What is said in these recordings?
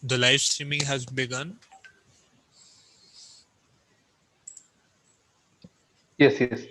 The live streaming has begun. Yes, yes.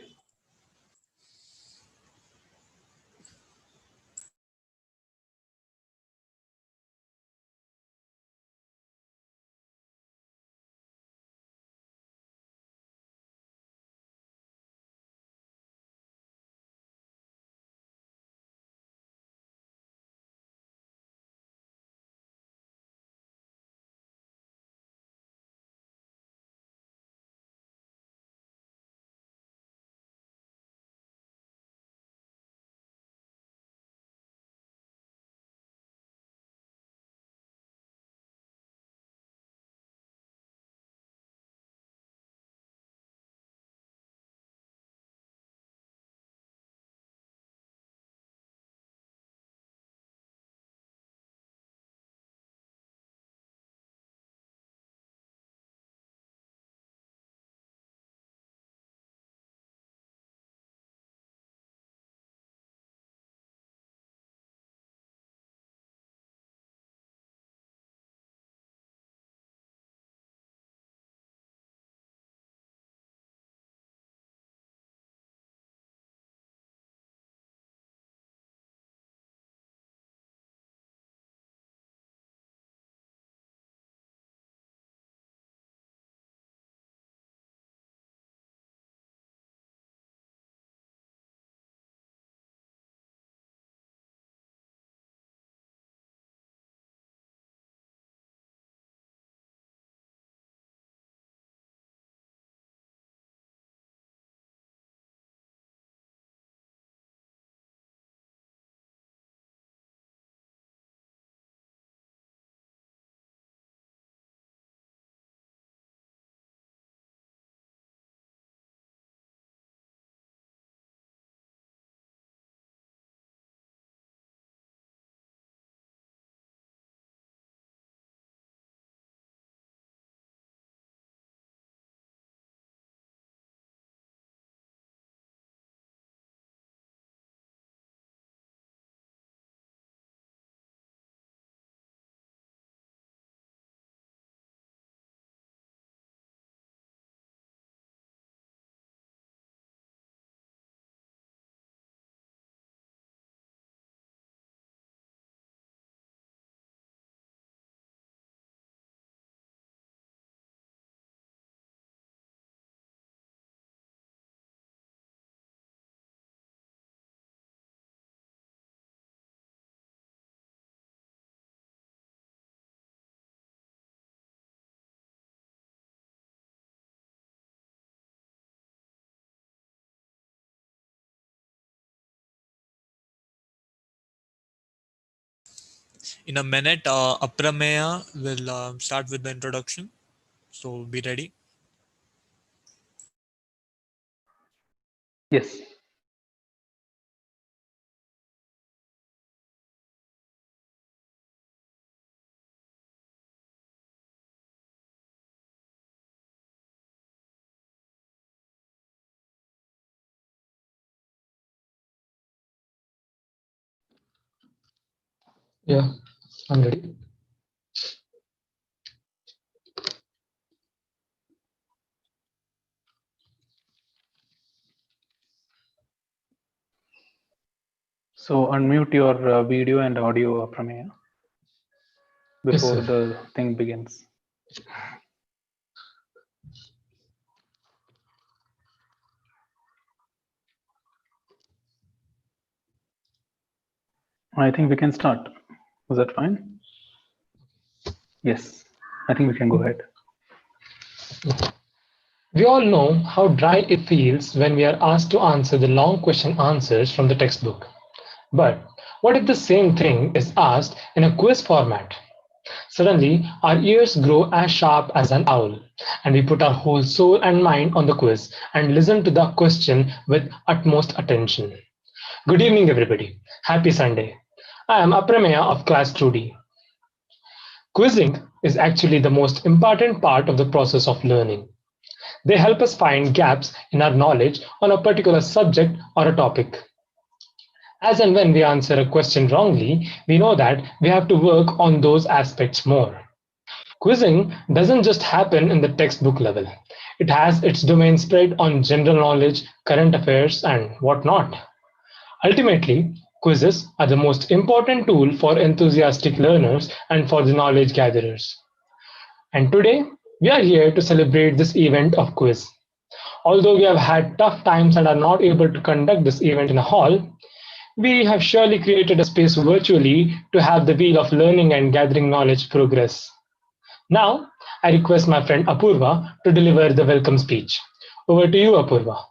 In a minute, Aprameya will start with the introduction. So be ready. Yes. Yeah, I'm ready. So unmute your video and audio, Prameya, before Yes, the thing begins. I think we can start. Was that fine? Yes, I think we can go ahead. We all know how dry it feels when we are asked to answer the long question answers from the textbook. But what if the same thing is asked in a quiz format? Suddenly, our ears grow as sharp as an owl, and we put our whole soul and mind on the quiz and listen to the question with utmost attention. Good evening, everybody. Happy Sunday. I am Aprameya of class 2D. Quizzing is actually the most important part of the process of learning. They help us find gaps in our knowledge on a particular subject or a topic. As and when we answer a question wrongly, we know that we have to work on those aspects more. Quizzing doesn't just happen in the textbook level. It has its domain spread on general knowledge, current affairs, and whatnot. Ultimately, quizzes are the most important tool for enthusiastic learners and for the knowledge gatherers. And today, we are here to celebrate this event of quiz. Although we have had tough times and are not able to conduct this event in a hall, we have surely created a space virtually to have the wheel of learning and gathering knowledge progress. Now, I request my friend Apurva to deliver the welcome speech. Over to you, Apurva.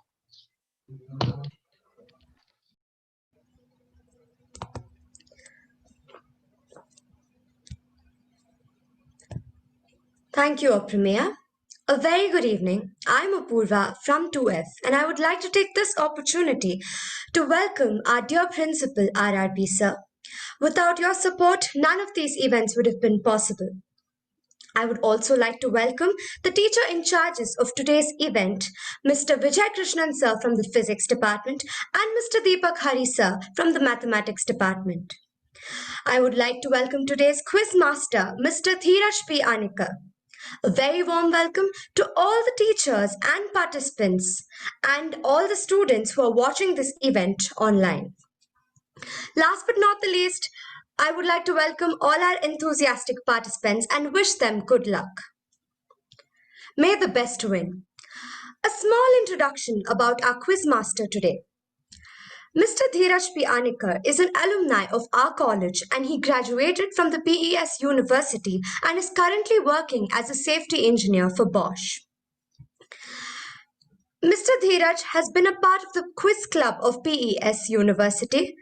Thank you, Aprameya. A very good evening. I'm Apurva from 2F, and I would like to take this opportunity to welcome our dear principal, RRB sir. Without your support, none of these events would have been possible. I would also like to welcome the teacher in charges of today's event, Mr. Vijay Krishnan sir from the physics department and Mr. Deepak Hari sir from the mathematics department. I would like to welcome today's quiz master, Mr. Dheeraj P. Anikar. A very warm welcome to all the teachers and participants and all the students who are watching this event online. Last but not the least, I would like to welcome all our enthusiastic participants and wish them good luck. May the best win. A small introduction about our quiz master today. Mr. Dheeraj P. Anikar is an alumni of our college and he graduated from the PES University and is currently working as a safety engineer for Bosch. Mr. Dheeraj has been a part of the quiz club of PES University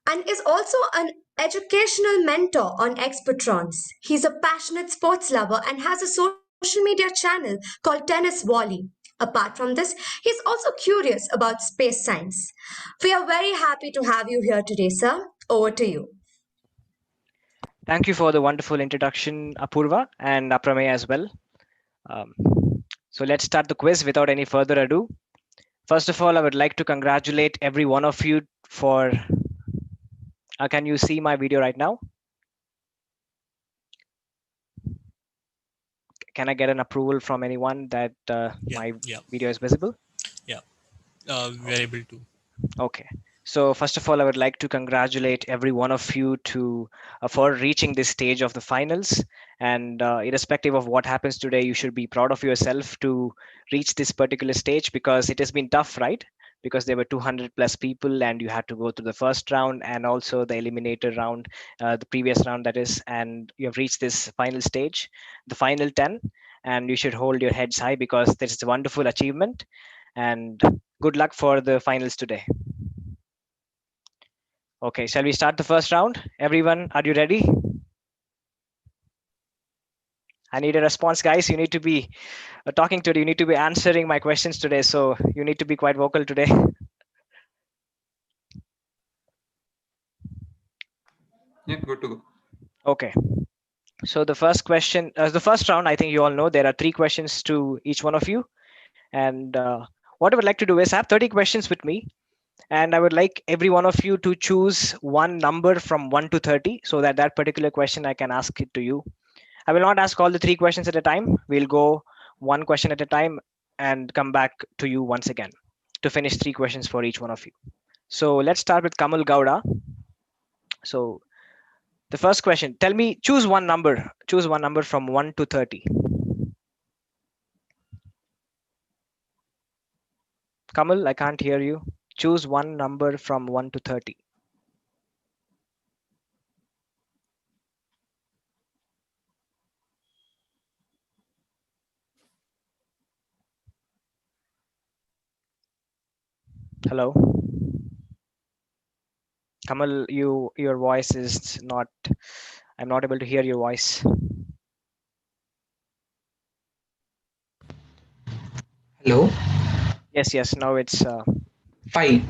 and is also an educational mentor on Expertrons. He's a passionate sports lover and has a social media channel called Tennis Volley. Apart from this, he's also curious about space science. We are very happy to have you here today, sir. Over to you. Thank you for the wonderful introduction, Apurva and Apramey as well. So let's start the quiz without any further ado. First of all, I would like to congratulate every one of you for... can you see my video right now? Can I get an approval from anyone that my video is visible? Yeah, we're able to. Okay. So first of all, I would like to congratulate every one of you for reaching this stage of the finals. And irrespective of what happens today, you should be proud of yourself to reach this particular stage because it has been tough, right? Because there were 200 plus people and you had to go through the first round and also the eliminator round, the previous round that is, and you have reached this final stage, the final 10, and you should hold your heads high because this is a wonderful achievement. And good luck for the finals today. Okay, shall we start the first round? Everyone, are you ready? I need a response, guys. You need to be talking today. You need to be answering my questions today. So you need to be quite vocal today. Yeah, good to go. Okay. So the first question, the first round, I think you all know there are 3 questions to each one of you. And what I would like to do is I have 30 questions with me. And I would like every one of you to choose one number from 1 to 30 so that that particular question I can ask it to you. I will not ask all the 3 questions at a time. We'll go one question at a time and come back to you once again to finish 3 questions for each one of you. So let's start with Kamal Gowda. So the first question, tell me, choose one number from 1 to 30. Kamal, I can't hear you. Choose one number from 1 to 30. Hello. Kamal, your voice is not, I'm not able to hear your voice. Hello. Yes, now it's 5.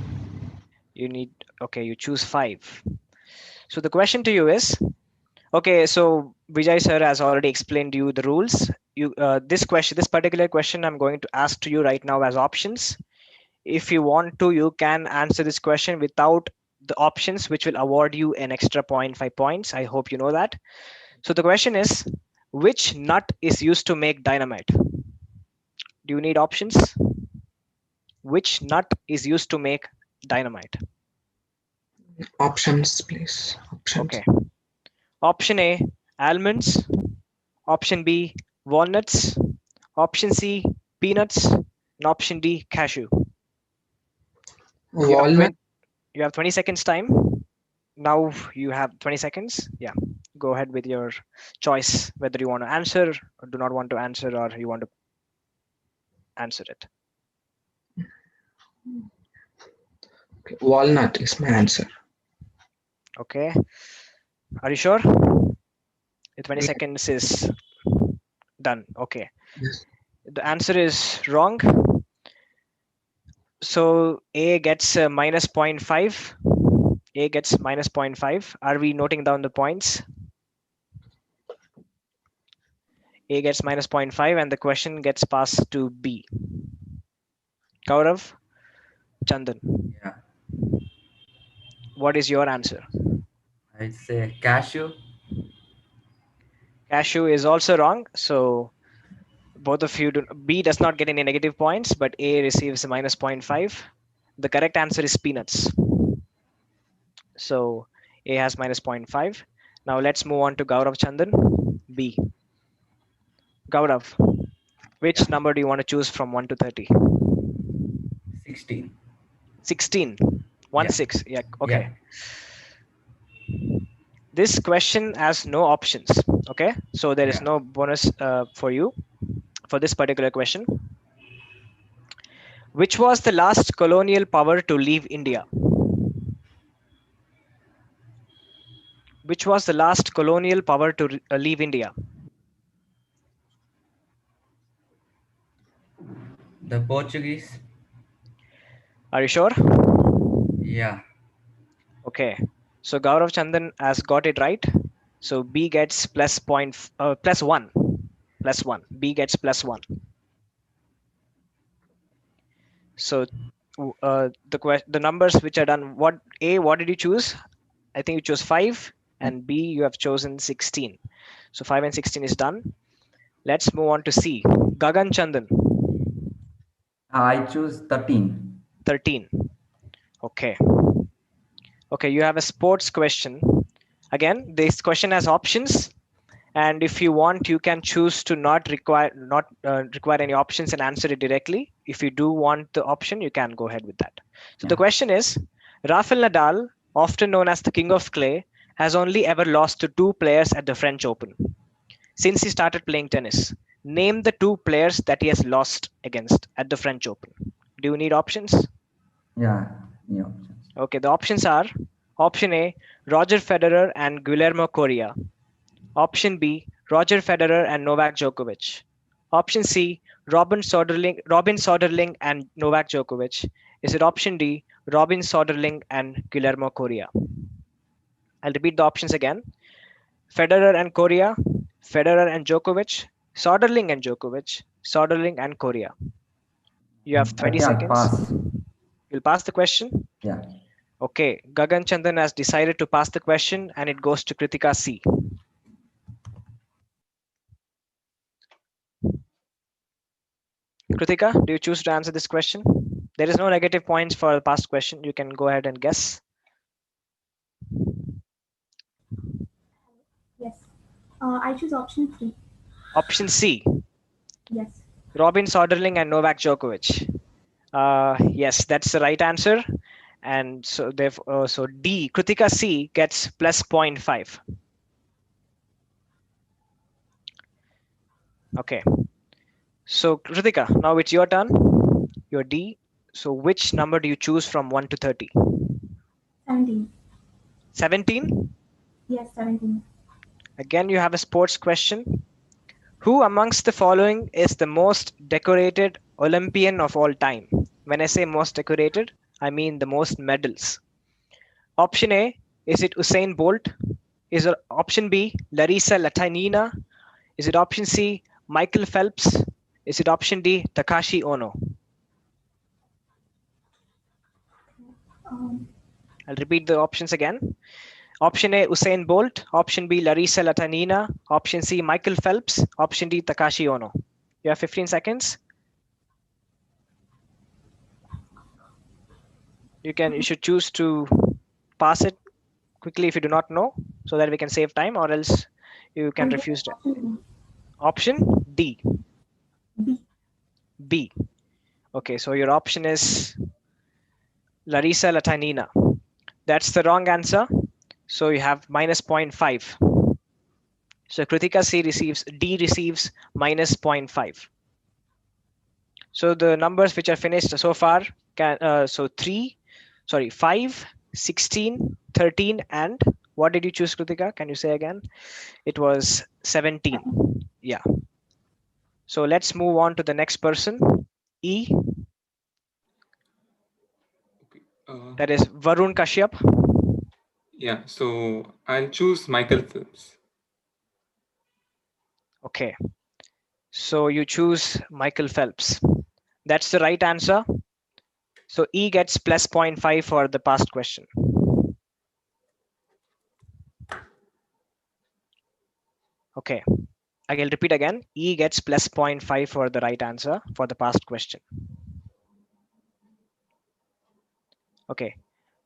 You need, okay, you choose 5. So the question to you is, okay, so Vijay sir has already explained to you the rules. This particular question I'm going to ask to you right now as options. If you want to, you can answer this question without the options, which will award you an extra 0.5 points. I hope you know that. So the question is, Which nut is used to make dynamite? Do you need options? Which nut is used to make dynamite? Options, please. Options. Okay. Option A, almonds. Option B, walnuts. Option C, peanuts. And option D, cashew. You have Walnut. you have 20 seconds time. Now you have 20 seconds. Yeah. Go ahead with your choice, whether you want to answer or do not want to answer, or you want to answer it. Okay. Walnut is my answer. Okay. Are you sure? The 20 seconds is done. Okay. Yes. The answer is wrong. So A gets minus 0.5. A gets minus 0.5. Are we noting down the points? A gets minus 0.5 and the question gets passed to B. Gaurav, Chandan, Yeah, what is your answer? I'd say cashew. Cashew is also wrong. So both of you do, B does not get any negative points, but A receives minus 0.5. The correct answer is peanuts. So A has minus 0.5. Now let's move on to Gaurav Chandan. B. Gaurav, which Yeah. number do you want to choose from 1 to 30? 16. 16. 1 Yeah. 6. Yeah. Okay. Yeah. This question has no options. Okay. So there is Yeah. no bonus for you for this particular question. Which was the last colonial power to leave India? Which was the last colonial power to leave India? The Portuguese. Are you sure? Yeah. Okay. So Gaurav Chandan has got it right. So B gets plus plus 1. Plus 1. B gets plus 1. So the numbers which are done, what did you choose? I think you chose 5, and B you have chosen 16. So 5 and 16 is done. Let's move on to C. Gagan Chandan, I choose 13. 13. Okay. Okay, you have a sports question. Again, this question has options, and if you want, you can choose to not require any options and answer it directly. If you do want the option, you can go ahead with that. So the Yeah. question is, Rafael Nadal, often known as the King of Clay, has only ever lost to 2 players at the French Open since he started playing tennis. Name the 2 players that he has lost against at the French Open. Do you need options? Yeah. Any options? Okay, the options are option A, Roger Federer and Guillermo Correa. Option B, Roger Federer and Novak Djokovic. Option C, Robin Soderling and Novak Djokovic. Is it option D, Robin Soderling and Guillermo Correa? I'll repeat the options again. Federer and Correa, Federer and Djokovic, Soderling and Djokovic, Soderling and Correa. You have I 20 think I'll seconds. pass. You'll pass the question? Yeah. Okay, Gagan Chandan has decided to pass the question and it goes to Kritika C. Kritika, do you choose to answer this question? There is no negative points for the past question. You can go ahead and guess. Yes. I choose option 3. Option C, Yes. Robin Soderling and Novak Djokovic. Yes, that's the right answer. And so so D, Kritika C gets plus 0.5. Okay. So Kritika, now it's your turn. Your D. So which number do you choose from 1 to 30? 17. 17? Yes, 17. Again, you have a sports question. Who amongst the following is the most decorated Olympian of all time? When I say most decorated, I mean the most medals. Option A, is it Usain Bolt? Is it option B, Larissa Latinina? Is it option C, Michael Phelps? Is it option D, Takashi Ono? Um, I'll repeat the options again. Option A, Usain Bolt. Option B, Larissa Latanina. Option C, Michael Phelps. Option D, Takashi Ono. You have 15 seconds. You should choose to pass it quickly if you do not know, so that we can save time, or else you can I'll go refuse to. option Option D. B. B. Okay, so your option is Larissa Latanina. That's the wrong answer. So you have minus 0.5. So Kritika C receives, D receives minus 0.5. So the numbers which are finished so far, 5, 16, 13, and what did you choose, Kritika? Can you say again? It was 17. Yeah. So let's move on to the next person. E. Okay. That is Varun Kashyap. Yeah, so I'll choose Michael Phelps. Okay. So you choose Michael Phelps. That's the right answer. So E gets plus 0.5 for the past question. Okay. I will repeat again. E gets plus 0.5 for the right answer for the past question. Okay.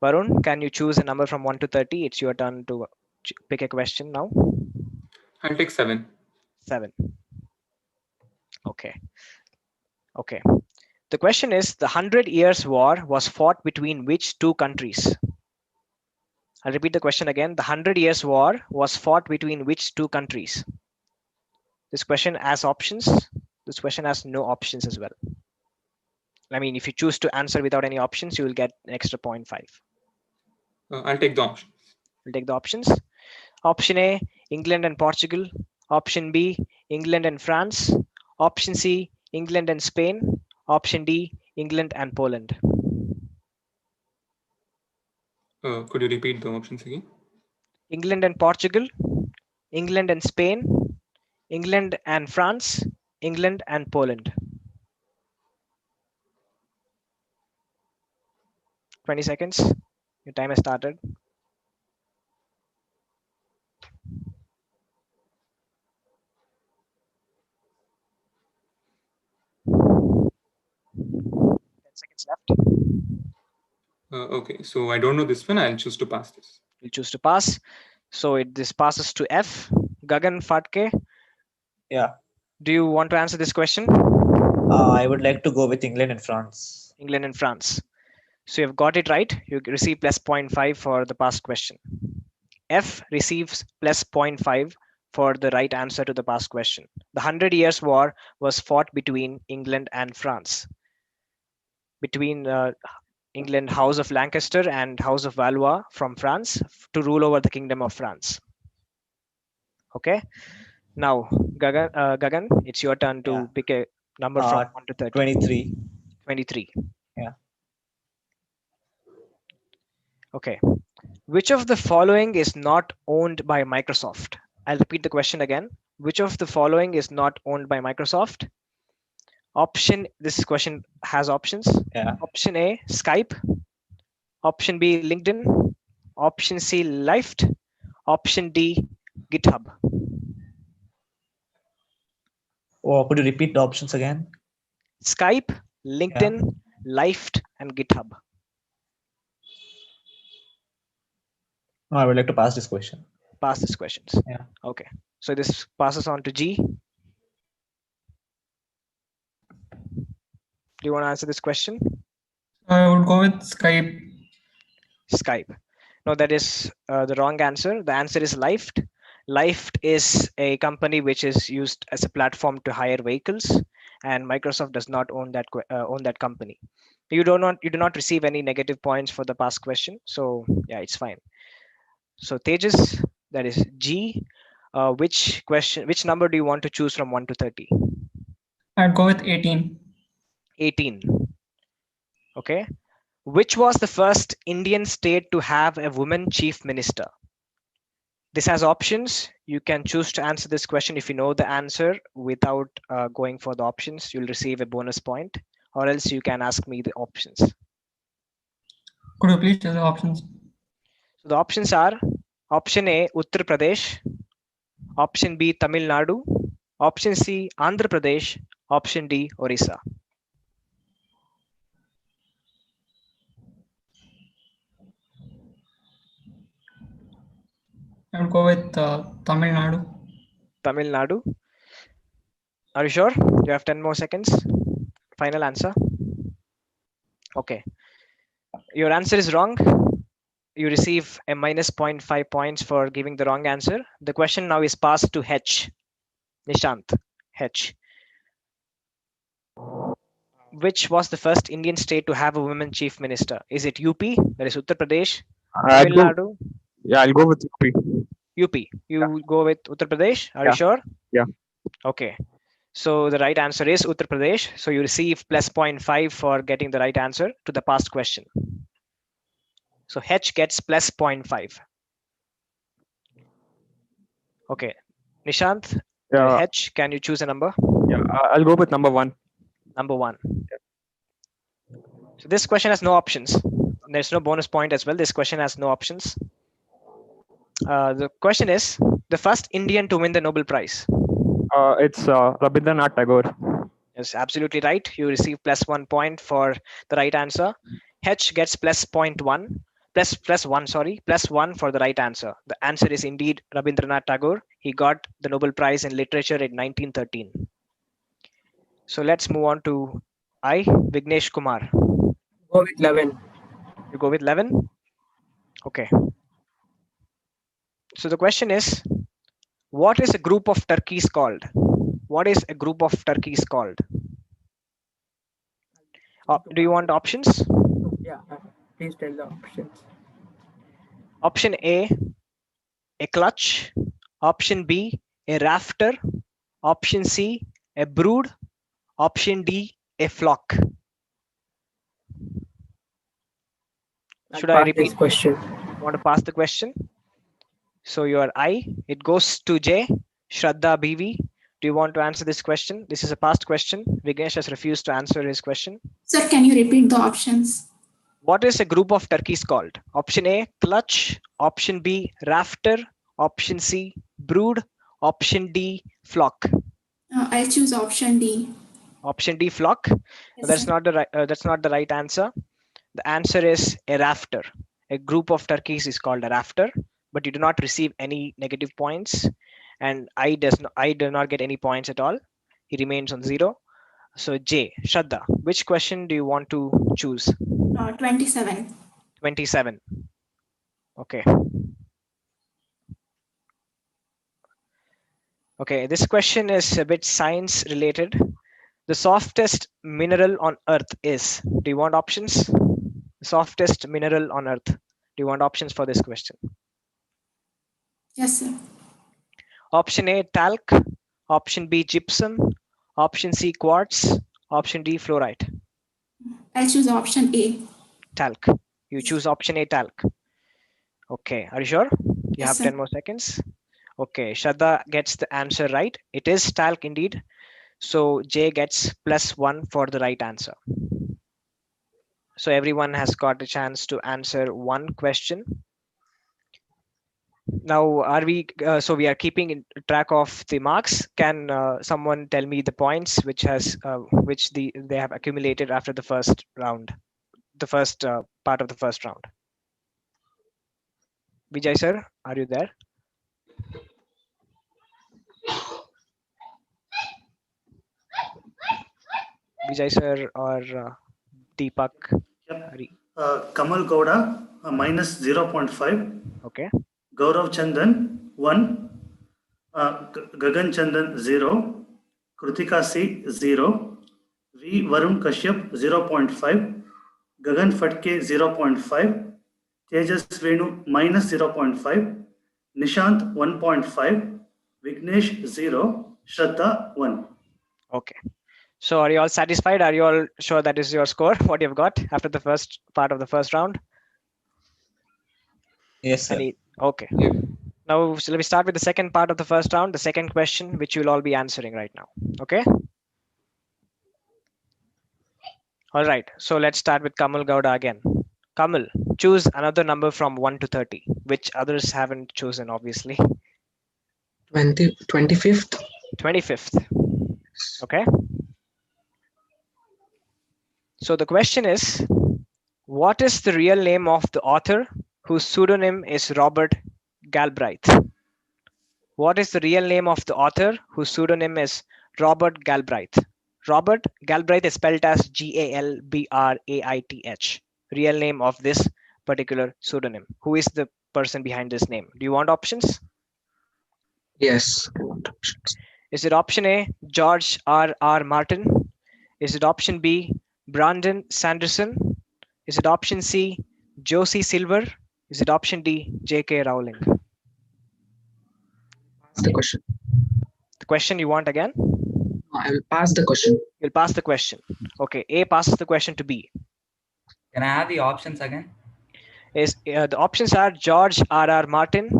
Varun, can you choose a number from 1 to 30? It's your turn to pick a question now. I'll take 7. 7. Okay. Okay. The question is, the 100 Years' War was fought between which two countries? I'll repeat the question again. The 100 Years' War was fought between which two countries? This question has options. This question has no options as well. I mean, if you choose to answer without any options, you will get an extra 0.5. I'll take the options. We'll take the options. Option A, England and Portugal. Option B, England and France. Option C, England and Spain. Option D, England and Poland. Could you repeat the options again? England and Portugal, England and Spain, England and France, England and Poland. 20 seconds. Your time has started. Seconds left. Okay, so I don't know this one. I'll choose to pass this. We'll choose to pass. So this passes to F. Gagan Fatke. Yeah. Do you want to answer this question? I would like to go with England and France. England and France. So you've got it right. You receive plus 0.5 for the past question. F receives plus 0.5 for the right answer to the past question. The 100 Years' War was fought between England and France. Between England, House of Lancaster and House of Valois from France to rule over the Kingdom of France. Okay. Now, Gagan, it's your turn to pick a number from 1 to 30. 23. 23. Yeah. Okay. Which of the following is not owned by Microsoft? I'll repeat the question again. Which of the following is not owned by Microsoft? This question has options. Yeah. Option A, Skype. Option B, LinkedIn. Option C, Lyft. Option D, GitHub. Oh, could you repeat the options again? Skype, LinkedIn, Lyft, and GitHub. No, I would like to pass this question. Pass these questions. Yeah. Okay. So this passes on to G. Do you want to answer this question? I would go with Skype. Skype. No, that is the wrong answer. The answer is Lyft. Lyft is a company which is used as a platform to hire vehicles, and Microsoft does not own that company. You do not receive any negative points for the past question, so yeah, it's fine. So Tejas, that is G. Which number do you want to choose from 1 to 30? I'd go with 18. 18. Okay. Which was the first Indian state to have a woman chief minister? This has options. You can choose to answer this question. If you know the answer without going for the options, you'll receive a bonus point, or else you can ask me the options. Could you please tell the options? So the options are Option A, Uttar Pradesh. Option B, Tamil Nadu. Option C, Andhra Pradesh. Option D, Orissa. I would go with Tamil Nadu. Tamil Nadu. Are you sure? You have 10 more seconds. Final answer. Okay. Your answer is wrong. You receive a minus 0.5 points for giving the wrong answer. The question now is passed to H. Nishant. H. Which was the first Indian state to have a women chief minister? Is it UP, that is Uttar Pradesh, I'd Tamil go. Nadu? Yeah, I'll go with UP. UP. You go with Uttar Pradesh? Are you Yeah. sure? Yeah. Okay. So the right answer is Uttar Pradesh. So you receive plus 0.5 for getting the right answer to the past question. So H gets plus 0.5. Okay. Nishant, Yeah. H, can you choose a number? Yeah, I'll go with number 1. Number 1. So this question has no options. There's no bonus point as well. This question has no options. The question is the first Indian to win the Nobel Prize. It's Rabindranath Tagore. Yes, absolutely right. You receive plus 1 point for the right answer. H gets plus 0.1, plus 1, sorry, plus 1 for the right answer. The answer is indeed Rabindranath Tagore. He got the Nobel Prize in Literature in 1913. So let's move on to I, Vignesh Kumar. Go with 11. You go with 11? Okay. So the question is, what is a group of turkeys called? What is a group of turkeys called? Do you want options? Yeah, please tell the options. Option A, a clutch. Option B, a rafter. Option C, a brood. Option D, a flock. Should I repeat? This question. Want to pass the question? So your I, it goes to J, Shraddha BV. Do you want to answer this question? This is a past question. Vignesh has refused to answer his question. Sir, can you repeat the options? What is a group of turkeys called? Option A, clutch. Option B, rafter. Option C, brood. Option D, flock. I'll choose option D. Option D, flock. Yes, That's sir. not the right. That's not the right answer. The answer is a rafter. A group of turkeys is called a rafter, but you do not receive any negative points, and I do not get any points at all. He remains on 0. So J, Shraddha, which question do you want to choose? 27. 27. Okay. Okay, this question is a bit science related. The softest mineral on earth is. Do you want options? The softest mineral on earth. Do you want options for this question? Yes, sir. Option A, talc. Option B, gypsum. Option C, quartz. Option D, fluorite. I'll choose option A. Talc. You choose option A, talc. Okay, are you sure? You Yes, have sir. 10 more seconds. Okay, Shraddha gets the answer right. It is talc indeed. So J gets plus 1 for the right answer. So everyone has got a chance to answer one question. Now, are we? So we are keeping in track of the marks. Can someone tell me the points which they have accumulated after the first round, the first part of the first round? Vijay sir, are you there? Vijay sir or Deepak? Yep. Kamal Gowda minus 0.5. Okay. Gaurav Chandan 1. Gagan Chandan 0. Krutika C 0. V Varun Kashyap 0.5. Gagan Fatke 0.5. Tejas Venu minus 0.5. Nishant 1.5. Vignesh 0. Shraddha 1. Okay. So are you all satisfied? Are you all sure that is your score? What you've got after the first part of the first round? Yes, sir. Okay. Yeah. Now so let me start with the second part of the first round, the second question, which you'll all be answering right now. Okay. All right. So let's start with Kamal Gowda again. Kamal, choose another number from 1 to 30, which others haven't chosen, obviously. 25th. 25th. Okay. So the question is, what is the real name of the author whose pseudonym is Robert Galbraith? What is the real name of the author whose pseudonym is Robert Galbraith? Robert Galbraith is spelled as Galbraith. Real name of this particular pseudonym. Who is the person behind this name? Do you want options? Yes, I want options. Is it option A, George R. Martin? Is it option B, Brandon Sanderson? Is it option C, Josie Silver? Is it option D, J.K. Rowling? Pass the question. The question you want again? I will pass the question. You'll pass the question. Okay, A passes the question to B. Can I have the options again? The options are George R. Martin,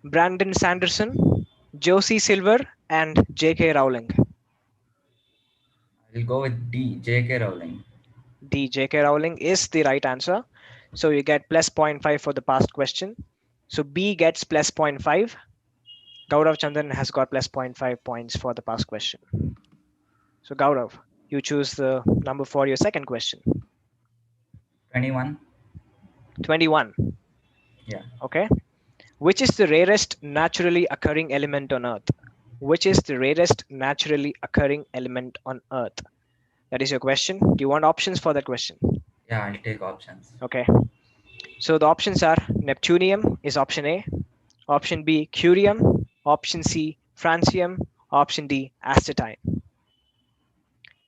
Brandon Sanderson, Josie Silver, and J.K. Rowling. I'll go with D, J.K. Rowling. D, J.K. Rowling is the right answer. So you get plus 0.5 for the past question. So B gets plus 0.5. Gaurav Chandan has got plus 0.5 points for the past question. So Gaurav, you choose the number for your second question. 21. 21. Yeah. Okay. Which is the rarest naturally occurring element on Earth? Which is the rarest naturally occurring element on Earth? That is your question. Do you want options for that question? Yeah, I'll take options. Okay. So the options are Neptunium is option A, option B, Curium, option C, Francium, option D, Astatine.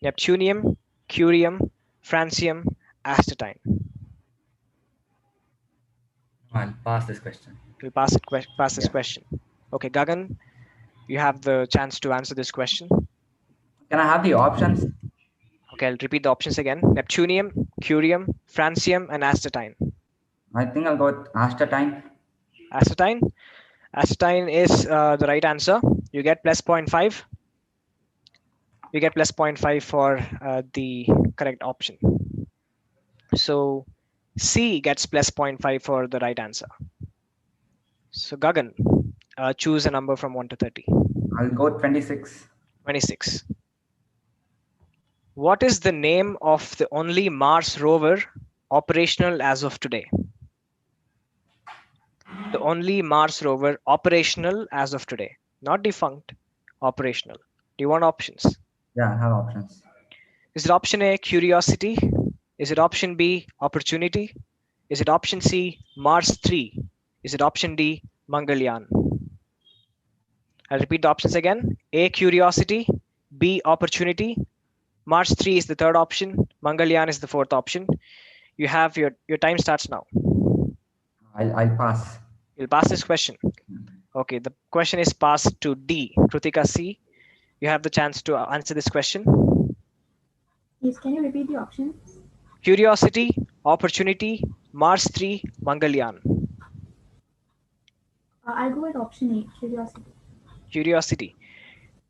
Neptunium, Curium, Francium, Astatine. I'll pass this question. We'll pass this question. Okay, Gagan, you have the chance to answer this question. Can I have the options? Okay, I'll repeat the options again. Neptunium, Curium, Francium, and Astatine. I think I'll go with Astatine. Astatine? Astatine is the right answer. You get plus 0.5. You get plus 0.5 for the correct option. So C gets plus 0.5 for the right answer. So Gagan, choose a number from 1 to 30. I'll go 26. 26. What is the name of the only Mars rover operational as of today? The only Mars rover operational as of today. Not defunct, operational. Do you want options? Yeah, I have options. Is it option A, Curiosity? Is it option B, Opportunity? Is it option C, Mars 3? Is it option D, Mangalyaan? I'll repeat the options again. A, Curiosity. B, Opportunity. Mars 3 is the third option. Mangalyaan is the fourth option. You have your time starts now. I'll pass. You'll pass this question. Okay, the question is passed to D. Krutika C. You have the chance to answer this question. Yes, can you repeat the options? Curiosity, Opportunity, Mars 3, Mangalyaan. I'll go with option A, Curiosity. Curiosity.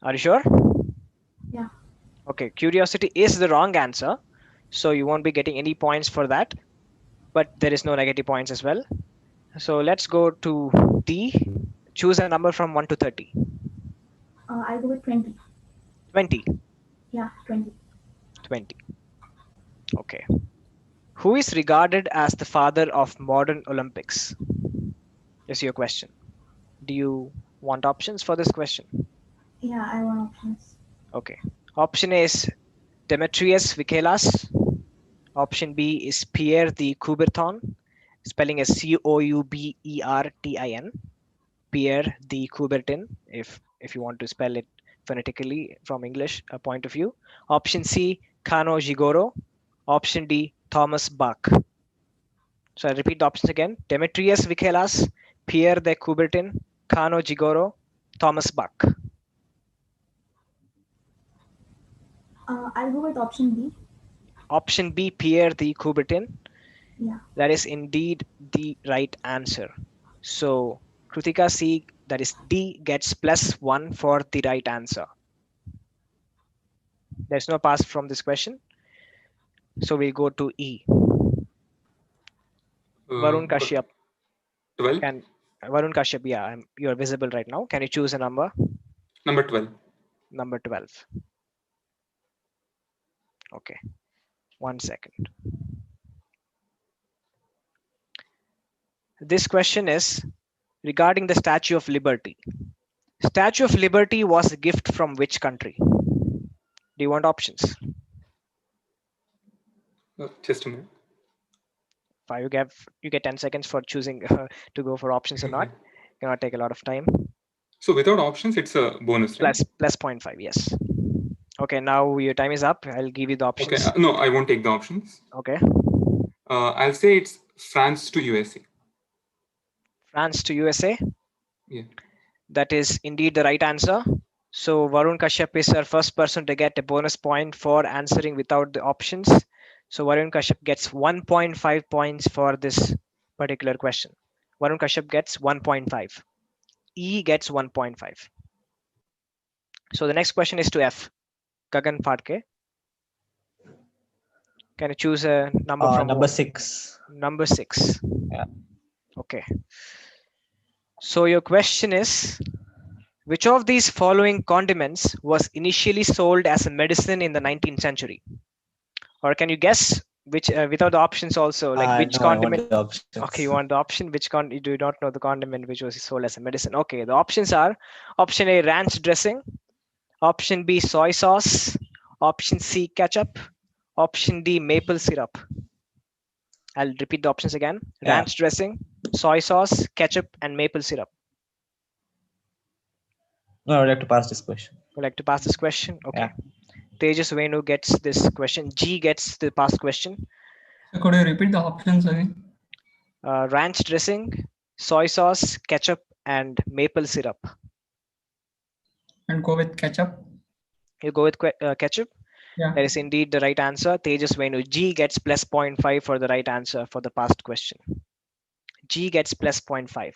Are you sure? Yeah. Okay, Curiosity is the wrong answer. So you won't be getting any points for that. But there is no negative points as well. So let's go to D. Choose a number from 1 to 30. I'll go with 20. 20. Yeah, 20. 20. Okay. Who is regarded as the father of modern Olympics? Is your question. Do you want options for this question? Yeah, I want options. Okay. Option A is Demetrius Vikelas. Option B is Pierre de Coubertin. Spelling is Coubertin. Pierre de Coubertin, if you want to spell it phonetically from English point of view. Option C, Kano Jigoro. Option D, Thomas Bach. So I repeat the options again. Demetrius Vikelas, Pierre de Coubertin, Kano Jigoro, Thomas Bach. I'll go with option B. Option B, Pierre de Coubertin. Yeah. That is indeed the right answer. So Krutika C, that is D, gets plus 1 for the right answer. There's no pass from this question. So we'll go to E. Varun Kashyap. 12. Varun Kashyap, yeah, you're visible right now. Can you choose a number? Number 12. Number 12. Okay, 1 second. This question is regarding the Statue of Liberty. Statue of Liberty was a gift from which country? Do you want options? Just a minute. You get 10 seconds for choosing to go for options or not. Cannot take a lot of time. So without options, it's a bonus, right? Plus 0.5, yes. Okay, now your time is up. I'll give you the options. Okay, no, I won't take the options. Okay. I'll say it's France to USA. France to USA? Yeah. That is indeed the right answer. So Varun Kashyap is our first person to get a bonus point for answering without the options. So Varun Kashyap gets 1.5 points for this particular question. Varun Kashyap gets 1.5. E gets 1.5. So the next question is to F. Gagan Phadke. Can you choose a number from number 6. Number 6. Yeah. Okay. So your question is, which of these following condiments was initially sold as a medicine in the 19th century? Or can you guess which without the options also, like which No, condiment? I want the options. Okay, you want the option. You do not know the condiment which was sold as a medicine. Okay, the options are option A, ranch dressing, option B, soy sauce, option C, ketchup, option D, maple syrup. I'll repeat the options again. Yeah. Ranch dressing, soy sauce, ketchup, and maple syrup. No, I would like to pass this question. Would like to pass this question? Okay. Yeah. Tejas Venu gets this question. G gets the past question. So could you repeat the options again? Ranch dressing, soy sauce, ketchup, and maple syrup. And go with ketchup. You go with ketchup? Yeah. That is indeed the right answer. Tejas Venu. G gets plus 0.5 for the right answer for the past question. G gets plus 0.5.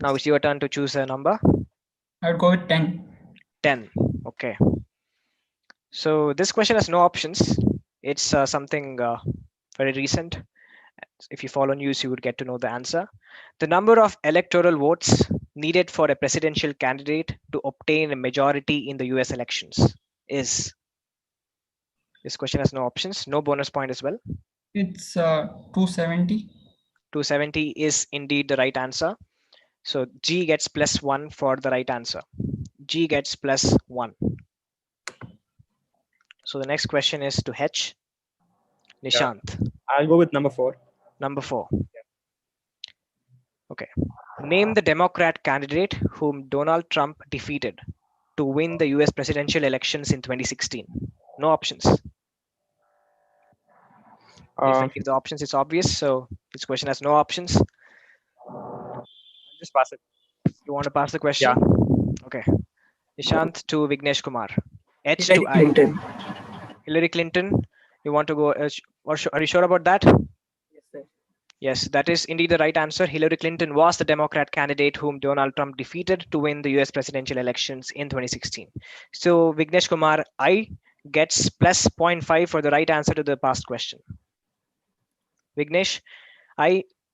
Now it's your turn to choose a number. I would go with 10. 10. Okay. So this question has no options. It's something very recent. If you follow news, you would get to know the answer. The number of electoral votes needed for a presidential candidate to obtain a majority in the US elections is. This question has no options, no bonus point as well. It's 270. 270 is indeed the right answer. So G gets plus 1 for the right answer. G gets plus 1. So the next question is to H. Nishant. Yeah. I'll go with number 4. Number 4. Okay. Name the Democrat candidate whom Donald Trump defeated to win the US presidential elections in 2016. No options. If I give the options, it's obvious. So this question has no options. I'll just pass it. You want to pass the question? Yeah. Okay. Nishant to Vignesh Kumar. H Hillary to I. Clinton. Hillary Clinton. You want to go? Are you sure about that? Yes, sir. Yes, that is indeed the right answer. Hillary Clinton was the Democrat candidate whom Donald Trump defeated to win the US presidential elections in 2016. So Vignesh Kumar I gets plus 0.5 for the right answer to the past question. Vignesh,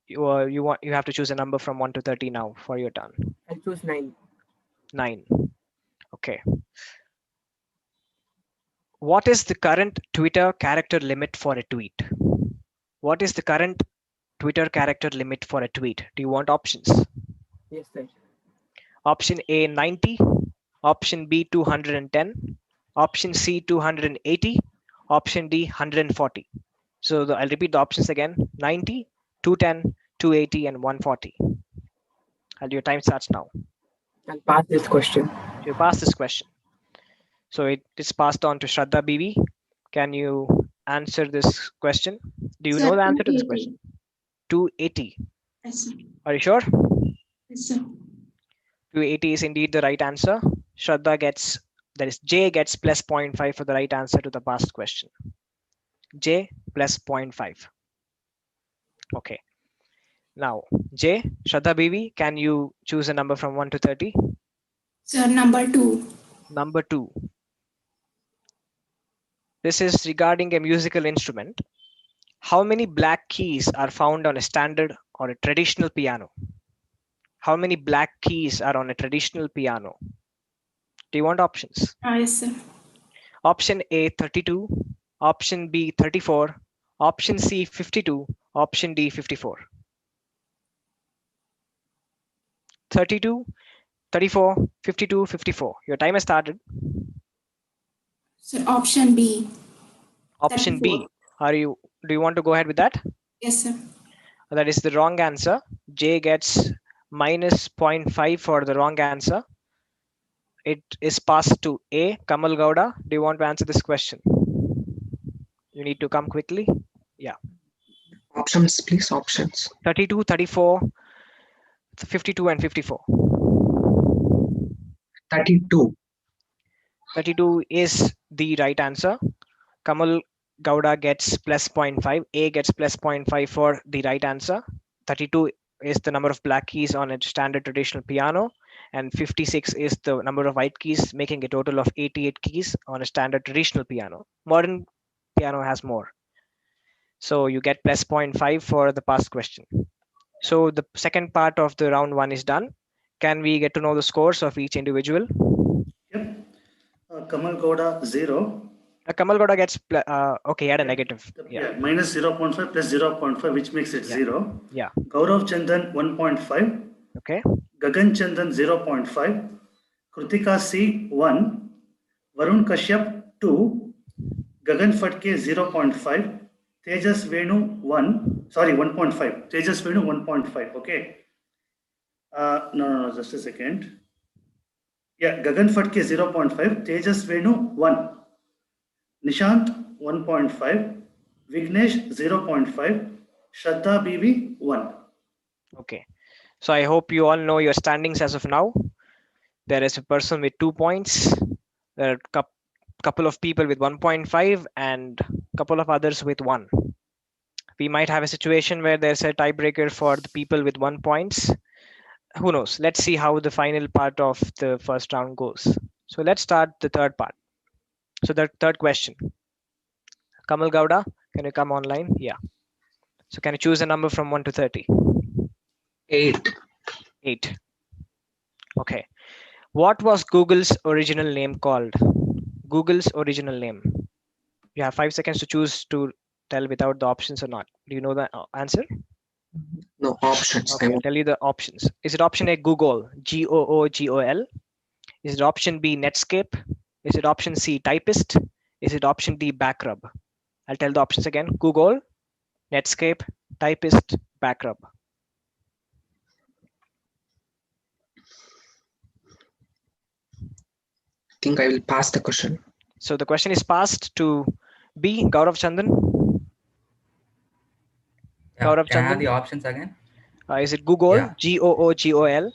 you have to choose a number from 1 to 30 now for your turn. I'll choose 9. 9. Okay. What is the current Twitter character limit for a tweet? What is the current Twitter character limit for a tweet? Do you want options? Yes, sir. Option A 90, option B 210, option C 280, option D 140. So I'll repeat the options again: 90, 210, 280, and 140. And your time starts now. I'll pass this question. You pass this question. So it is passed on to Shraddha Bibi. Can you answer this question? Do you know the answer to this question? 280. Yes, sir. Are you sure? Yes, sir. 280 is indeed the right answer. Shraddha gets, that is J gets plus 0.5 for the right answer to the past question. J plus 0.5. Okay. Now, J, Shraddha Bibi, can you choose a number from 1 to 30? Sir, number 2. Number 2. This is regarding a musical instrument. How many black keys are found on a standard or a traditional piano? How many black keys are on a traditional piano? Do you want options? Yes, sir. Option A 32, option B 34, option C 52, option D 54. 32, 34, 52, 54. Your time has started. So option B. Option 34. B. Do you want to go ahead with that? Yes, sir. That is the wrong answer. J gets minus 0.5 for the wrong answer. It is passed to A. Kamal Gowda. Do you want to answer this question? You need to come quickly. Yeah. Options, please. Options. 32, 34, 52, and 54. 32. 32 is the right answer. Kamal Gowda gets plus 0.5. A gets plus 0.5 for the right answer. 32 is the number of black keys on a standard traditional piano, and 56 is the number of white keys, making a total of 88 keys on a standard traditional piano. Modern piano has more. So you get plus 0.5 for the past question. So the second part of the round one is done. Can we get to know the scores of each individual? Yep. Kamal Gowda 0. Kamal Gowda gets okay, he had a negative. Yeah, minus 0.5 plus 0.5, which makes it 0. Yeah. Gaurav Chandan 1.5. Okay. Gagan Chandan 0.5. Kritika C 1. Varun Kashyap 2. Gagan Fatke 0.5. Tejas Venu 1. Sorry, 1.5. Tejas Venu 1.5. Okay. No, just a second. Yeah, Gagan Fatke 0.5. Tejas Venu 1. Nishant 1.5. Vignesh 0.5. Shraddha BB 1. Okay. So I hope you all know your standings as of now. There is a person with 2 points. There are a couple of people with 1.5 and a couple of others with 1. We might have a situation where there's a tiebreaker for the people with 1 points. Who knows? Let's see how the final part of the first round goes. So let's start the third part. So the third question. Kamal Gowda, can you come online? Yeah. So can you choose a number from 1 to 30? 8. 8. Okay. What was Google's original name called? Google's original name. You have 5 seconds to choose to tell without the options or not. Do you know the answer? No options. Okay, I'll tell you the options. Is it option A, Google, Googol? Is it option B, Netscape? Is it option C, Typist? Is it option D, Backrub? I'll tell the options again. Google, Netscape, Typist, Backrub. I think I will pass the question. So the question is passed to B, Gaurav Chandan. Yeah, Gaurav can I have Chandan. the options again? Is it Google, Yeah. Googol?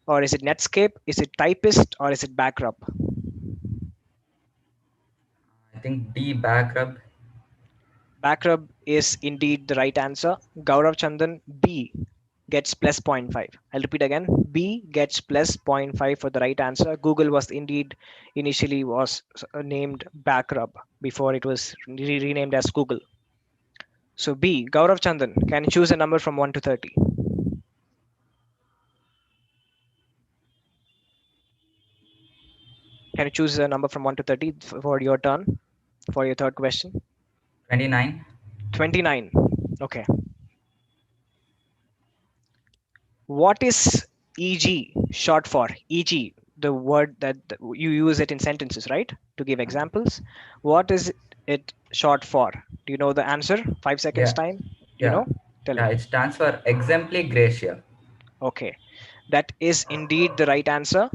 Or is it Netscape? Is it Typist? Or is it Backrub? I think D, Backrub. Backrub is indeed the right answer. Gaurav Chandan, B gets plus 0.5. I'll repeat again. B gets plus 0.5 for the right answer. Google was indeed initially was named Backrub before it was renamed as Google. So B, Gaurav Chandan, can you choose a number from 1 to 30? Can you choose a number from 1 to 30 for your turn, for your third question? 29. 29. Okay. What is EG short for? EG, the word that you use it in sentences, right? To give examples. What is it short for? Do you know the answer? 5 seconds Yeah. time. Do you Yeah. know? Tell Yeah, me. it stands for exemplary gratia. Okay. That is indeed the right answer.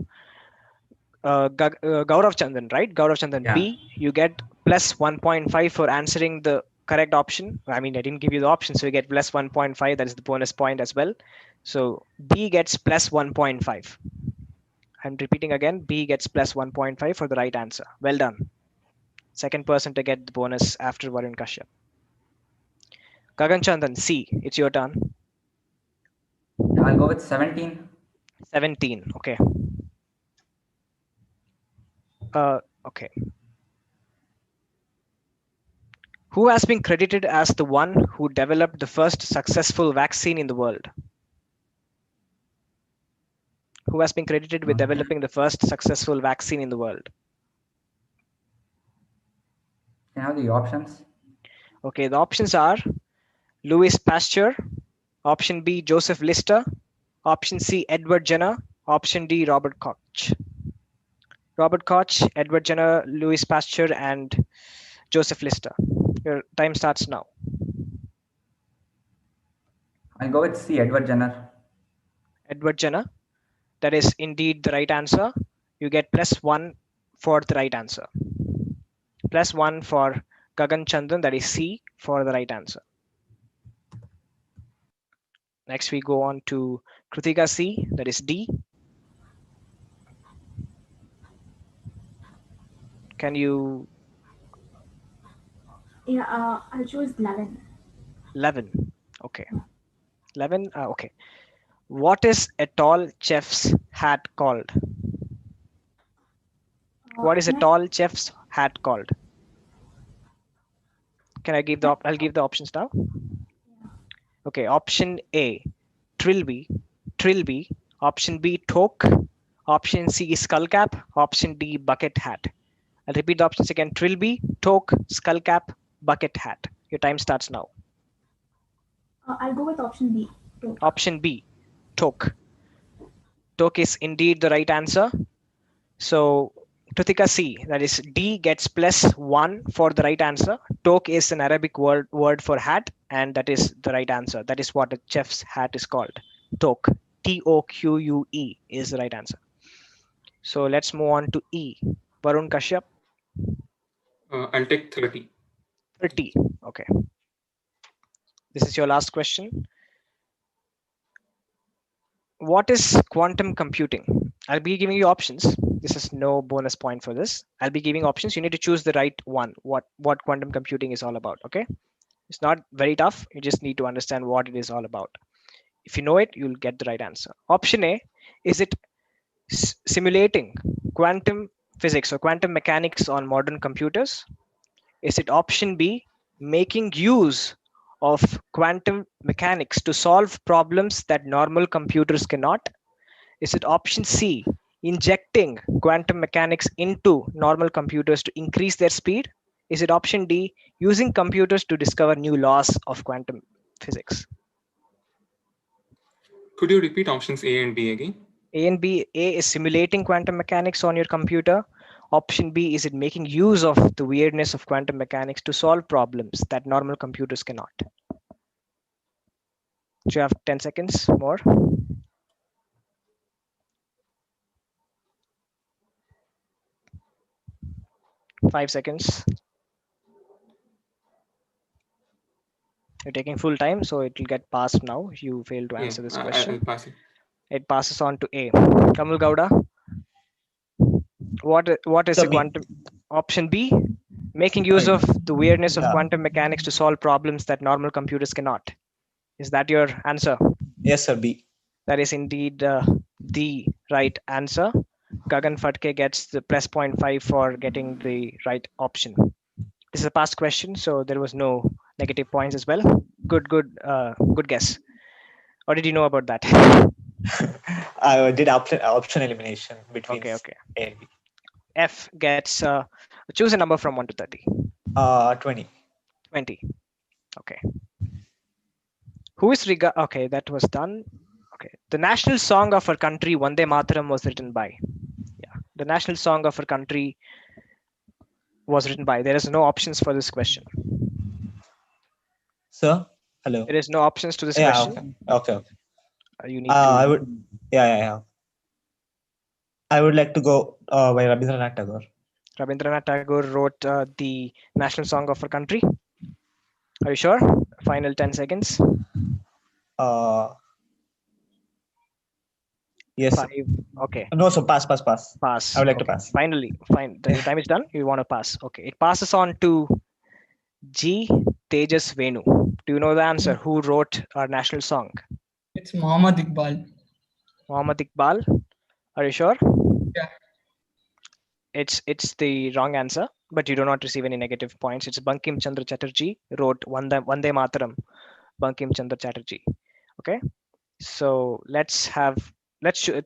Gaurav Chandan, right? Gaurav Chandan, Yeah. B, you get plus 1.5 for answering the correct option. I mean, I didn't give you the option, so you get plus 1.5. That is the bonus point as well. So B gets plus 1.5. I'm repeating again, B gets plus 1.5 for the right answer. Well done. Second person to get the bonus after Varun Kashyap. Gagan Chandan, C, it's your turn. I'll go with 17. 17, okay. Okay. Who has been credited as the one who developed the first successful vaccine in the world? Who has been credited with developing the first successful vaccine in the world? Can I have the options? Okay, the options are Louis Pasteur, option B, Joseph Lister, option C, Edward Jenner, option D, Robert Koch. Robert Koch, Edward Jenner, Louis Pasteur, and Joseph Lister. Your time starts now. I'll go with C, Edward Jenner. Edward Jenner. That is indeed the right answer. You get +1 for the right answer. +1 for Gagan Chandan, that is C for the right answer. Next we go on to Kritika C, that is D. Can you? Yeah, I'll choose 11. 11. Okay. 11. Okay. What is a tall chef's hat called? What is a tall chef's hat called? Can I give the I'll give the options now. Okay, option A, trilby, trilby. Option B, toque. Option C, skullcap. Option D, bucket hat. I'll repeat the options again: trilby, toque, skullcap, bucket hat. Your time starts now. I'll go with option B. Option B, toque. Toque is indeed the right answer. So Kritika C, that is D, gets +1 for the right answer. Toque is an Arabic word for hat, and that is the right answer. That is what a chef's hat is called. Toque. Toque is the right answer. So let's move on to E. Varun Kashyap. I'll take 30. 30. Okay. This is your last question. What is quantum computing? I'll be giving you options. This is no bonus point for this. I'll be giving options. You need to choose the right one. What quantum computing is all about. Okay. It's not very tough. You just need to understand what it is all about. If you know it, you'll get the right answer. Option A, is it simulating quantum physics or quantum mechanics on modern computers? Is it option B, making use of quantum mechanics to solve problems that normal computers cannot? Is it option C, injecting quantum mechanics into normal computers to increase their speed? Is it option D, using computers to discover new laws of quantum physics? Could you repeat options A and B again? A and B. A is simulating quantum mechanics on your computer. Option B, is it making use of the weirdness of quantum mechanics to solve problems that normal computers cannot? So you have 10 seconds more. 5 seconds. You're taking full time, so it will get passed now. You failed to answer this question. I'll pass it. It passes on to A. Kamal Gowda. What is a quantum? Option B, making use of the weirdness of quantum mechanics to solve problems that normal computers cannot. Is that your answer? Yes, sir. B. That is indeed the right answer. Gagan Fatke gets the +0.5 for getting the right option. This is a past question, so there was no negative points as well. Good guess. What did you know about that? I did option elimination between okay. A and B. F gets choose a number from 1 to 30. 20. 20. Okay. Who is okay, that was done. Okay. The national song of our country, Vande Mataram, was written by. Yeah. The national song of our country was written by. There is no options for this question. Sir, hello. There is no options to this question. Okay. You need to. I would. Yeah. I would like to go by Rabindranath Tagore. Rabindranath Tagore wrote the national song of our country. Are you sure? Final 10 seconds. Yes. 5. Okay. No, so pass. Pass. I would like to pass. Finally, fine. The time is done. You want to pass. Okay. It passes on to G. Tejas Venu. Do you know the answer? Who wrote our national song? It's Muhammad Iqbal. Muhammad Iqbal. Are you sure? Yeah. It's the wrong answer. but you do not receive any negative points. It's Bankim Chandra Chatterjee wrote Vande Mataram. Bankim Chandra Chatterjee. Okay, so let's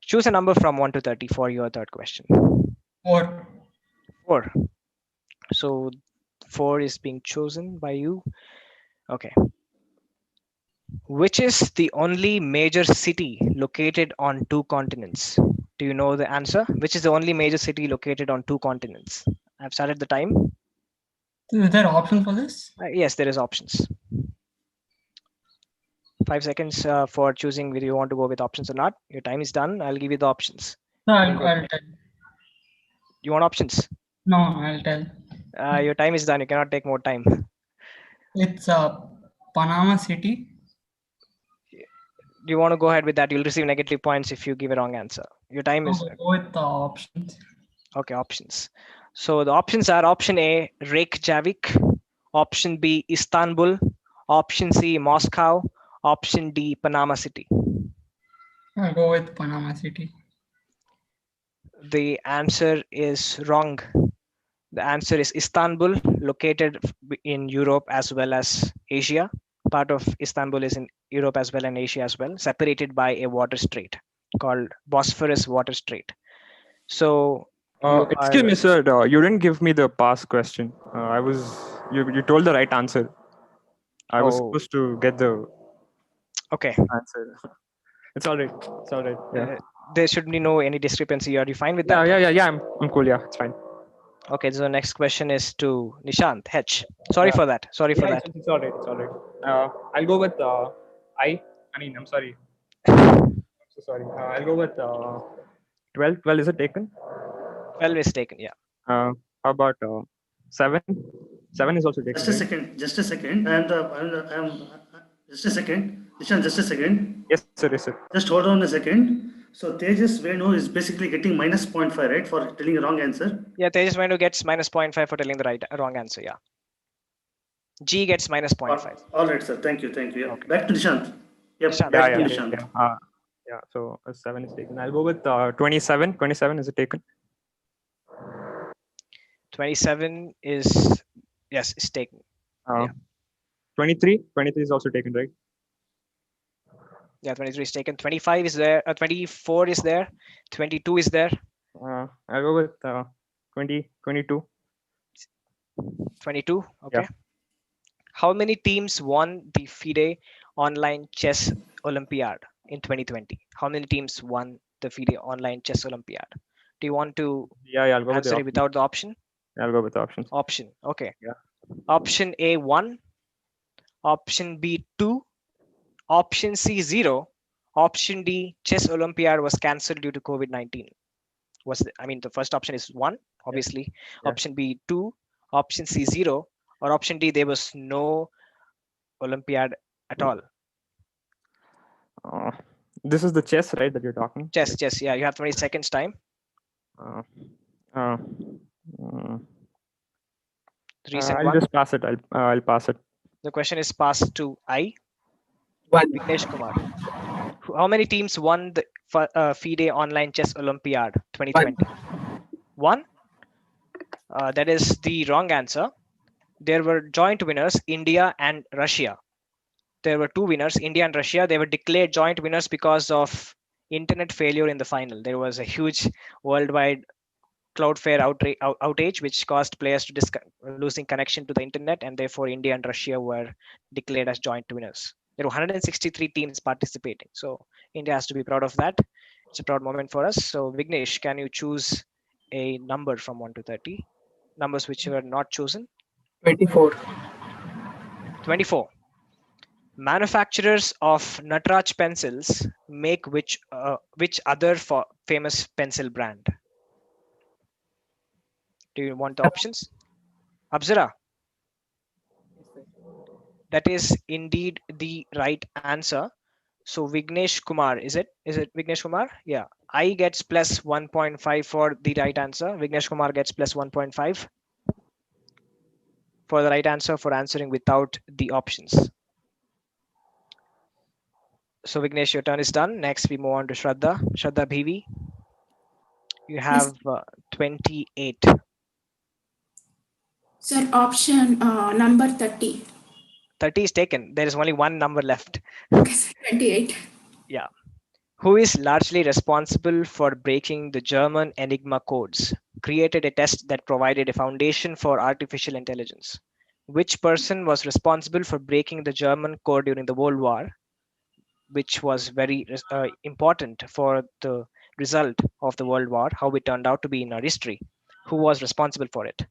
choose a number from 1 to 30 for your third question. 4. 4. So 4 is being chosen by you. Okay. Which is the only major city located on 2 continents? Do you know the answer? Which is the only major city located on 2 continents? I've started the time. Is there option for this? Yes, there is options. 5 seconds for choosing whether you want to go with options or not. Your time is done. I'll give you the options. No, I'll tell. You want options? No, I'll tell. Your time is done. You cannot take more time. It's Panama City. Do you want to go ahead with that? You'll receive negative points if you give a wrong answer. Your time is... Go with the options. Okay, options. So the options are option A, Reykjavik, option B, Istanbul, option C, Moscow, option D, Panama City. I'll go with Panama City. The answer is wrong. The answer is Istanbul, located in Europe as well as Asia. Part of Istanbul is in Europe as well and Asia as well, separated by a water strait called Bosphorus Water Strait. So excuse me, sir. You didn't give me the past question. You told the right answer. I was supposed to get the answer. It's all right. It's all right. Yeah. There should be no any discrepancy. Are you fine with that? Yeah. I'm cool. Yeah, it's fine. Okay, so the next question is to Nishant H. Sorry for that. Sorry for that. It's all right. It's all right. I'll go with I'm sorry. I'm so sorry. I'll go with 12. 12 is it taken? 12 is taken. Yeah. How about 7? 7 is also taken. Just a second. Just a second. I'm just a second. Nishan, just a second. Yes, sir. Yes, sir. Just hold on a second. So Tejas Venu is basically getting minus 0.5, right, for telling a wrong answer? Yeah, Tejas Venu gets minus 0.5 for telling the wrong answer. Yeah. G gets minus 0.5. All right, sir. Thank you. Thank you. Okay. Back to Nishant. Yep. Nishant. Back to Nishant. Yeah. So 7 is taken. I'll go with 27. 27 is it taken? 27 is it's taken. 23. 23 is also taken, right? Yeah, 23 is taken. 25 is there. 24 is there. 22 is there. I'll go with 22. 22. Okay. Yeah. How many teams won the FIDE Online Chess Olympiad in 2020? How many teams won the FIDE Online Chess Olympiad? Do you want to I'll go answer with it without the option? I'll go with the options. Option. Okay. Yeah. Option A 1. Option B 2. Option C 0. Option D, Chess Olympiad was cancelled due to COVID-19. The first option is 1, obviously. Yeah. Option B 2. Option C 0. Or option D, there was no Olympiad at all. This is the chess, right, that you're talking? Chess. Yeah, you have 20 seconds time. 3 seconds. I'll just pass it. I'll pass it. The question is passed to I. 1. Vignesh Kumar. How many teams won the FIDE Online Chess Olympiad 2020? 1. That is the wrong answer. There were joint winners, India and Russia. There were 2 winners, India and Russia. They were declared joint winners because of internet failure in the final. There was a huge worldwide Cloudflare outage, which caused players to losing connection to the internet, and therefore India and Russia were declared as joint winners. There were 163 teams participating, so India has to be proud of that. It's a proud moment for us. So Vignesh, can you choose a number from 1 to 30? Numbers which were not chosen. 24. 24. Manufacturers of Natraj pencils make which other famous pencil brand? Do you want the options? Apsara. That is indeed the right answer. So Vignesh Kumar, is it Vignesh Kumar? Yeah. I gets plus 1.5 for the right answer. Vignesh Kumar gets plus 1.5 for the right answer for answering without the options. So Vignesh, your turn is done. Next, we move on to Shraddha. Shraddha Bhivi. You have 28. Sir, option number 30. 30 is taken. There is only one number left. 28. Yeah. Who is largely responsible for breaking the German Enigma codes, created a test that provided a foundation for artificial intelligence? Which person was responsible for breaking the German code during the World War, which was very important for the result of the World War, how it turned out to be in our history? Who was responsible for it?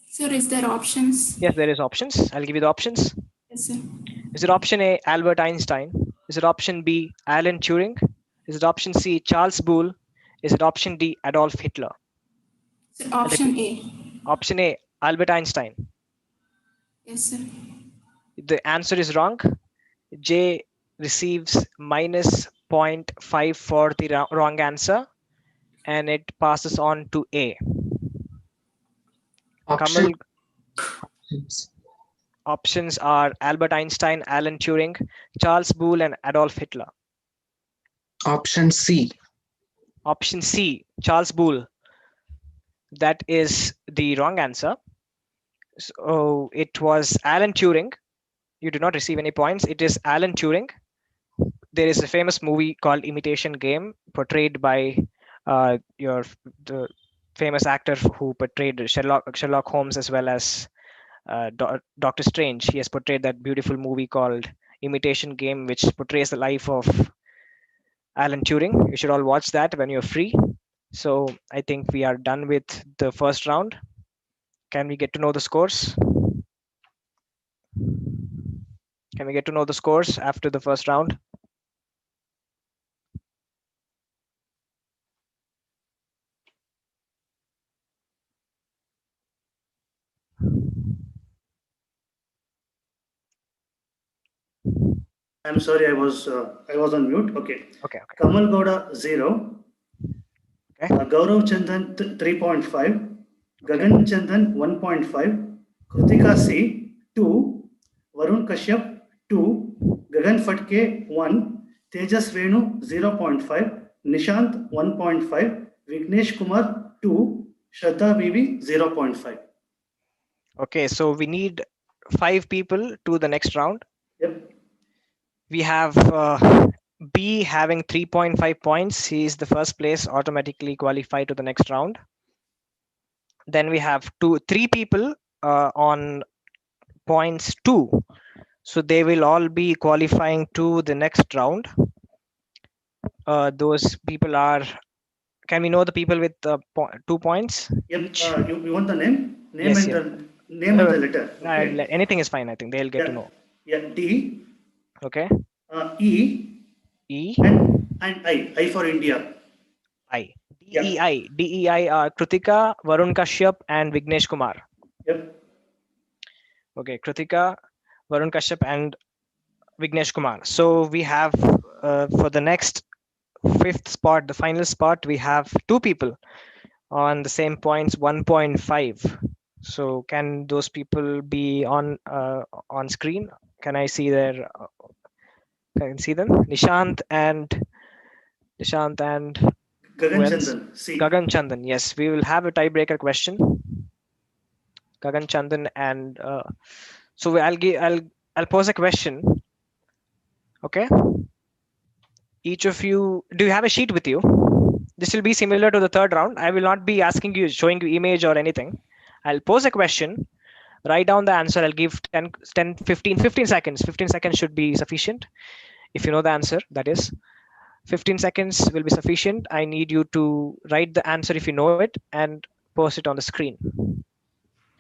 Sir, is there options? Yes, there is options. I'll give you the options. Yes, sir. Is it option A, Albert Einstein? Is it option B, Alan Turing? Is it option C, Charles Boole? Is it option D, Adolf Hitler? Sir, option A. Option A, Albert Einstein. Yes, sir. The answer is wrong. J receives minus 0.5 for the wrong answer, and it passes on to A. Option. Kamal, options are Albert Einstein, Alan Turing, Charles Boole, and Adolf Hitler. Option C. Option C, Charles Boole. That is the wrong answer. So it was Alan Turing. You do not receive any points. It is Alan Turing. There is a famous movie called Imitation Game, portrayed by the famous actor who portrayed Sherlock Holmes as well as Doctor Strange. He has portrayed that beautiful movie called Imitation Game, which portrays the life of Alan Turing. You should all watch that when you're free. So I think we are done with the first round. Can we get to know the scores? Can we get to know the scores after the first round? I'm sorry, I was on mute. Okay. Okay. Kamal Gowda 0. Okay. Gaurav Chandan 3.5. Gagan Chandan 1.5. Kritika C 2. Varun Kashyap 2. Gagan Fatke 1. Tejas Venu 0.5. Nishant 1.5. Vignesh Kumar 2. Shraddha Bibi 0.5. Okay, so we need 5 people to the next round. Yep. We have B having 3.5 points. He is the first place, automatically qualified to the next round. Then we have 3 people on points 2. So they will all be qualifying to the next round. Those people are, can we know the people with 2 points? Yep. You want the name? Yes, and yeah. the name and the letter. Okay. Anything is fine, I think. They'll get to know. Yeah, D. Okay. E. E. And I. I for India. I. DEI. DEI are Kritika, Varun Kashyap, and Vignesh Kumar. Yep. Okay, Kritika, Varun Kashyap, and Vignesh Kumar. So we have for the next 5th spot, the final spot, we have 2 people on the same points, 1.5. So can those people be on screen? Can I see their? Can I see them? Nishant and Gagan Chandan. C. Gagan Chandan. Yes, we will have a tiebreaker question. Gagan Chandan, and so I'll pose a question. Okay. Each of you, do you have a sheet with you? This will be similar to the third round. I will not be asking you, showing you image or anything. I'll pose a question, write down the answer. I'll give 15 seconds. 15 seconds should be sufficient. If you know the answer, that is. 15 seconds will be sufficient. I need you to write the answer if you know it and post it on the screen.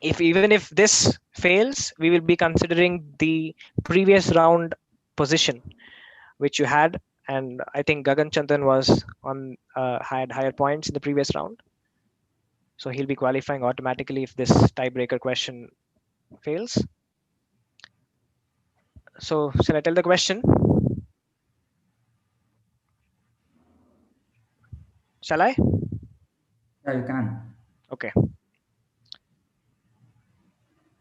Even if this fails, we will be considering the previous round position which you had, and I think Gagan Chandan was on had higher points in the previous round, so he'll be qualifying automatically if this tiebreaker question fails. So shall I tell the question? Shall I? Yeah, you can. Okay.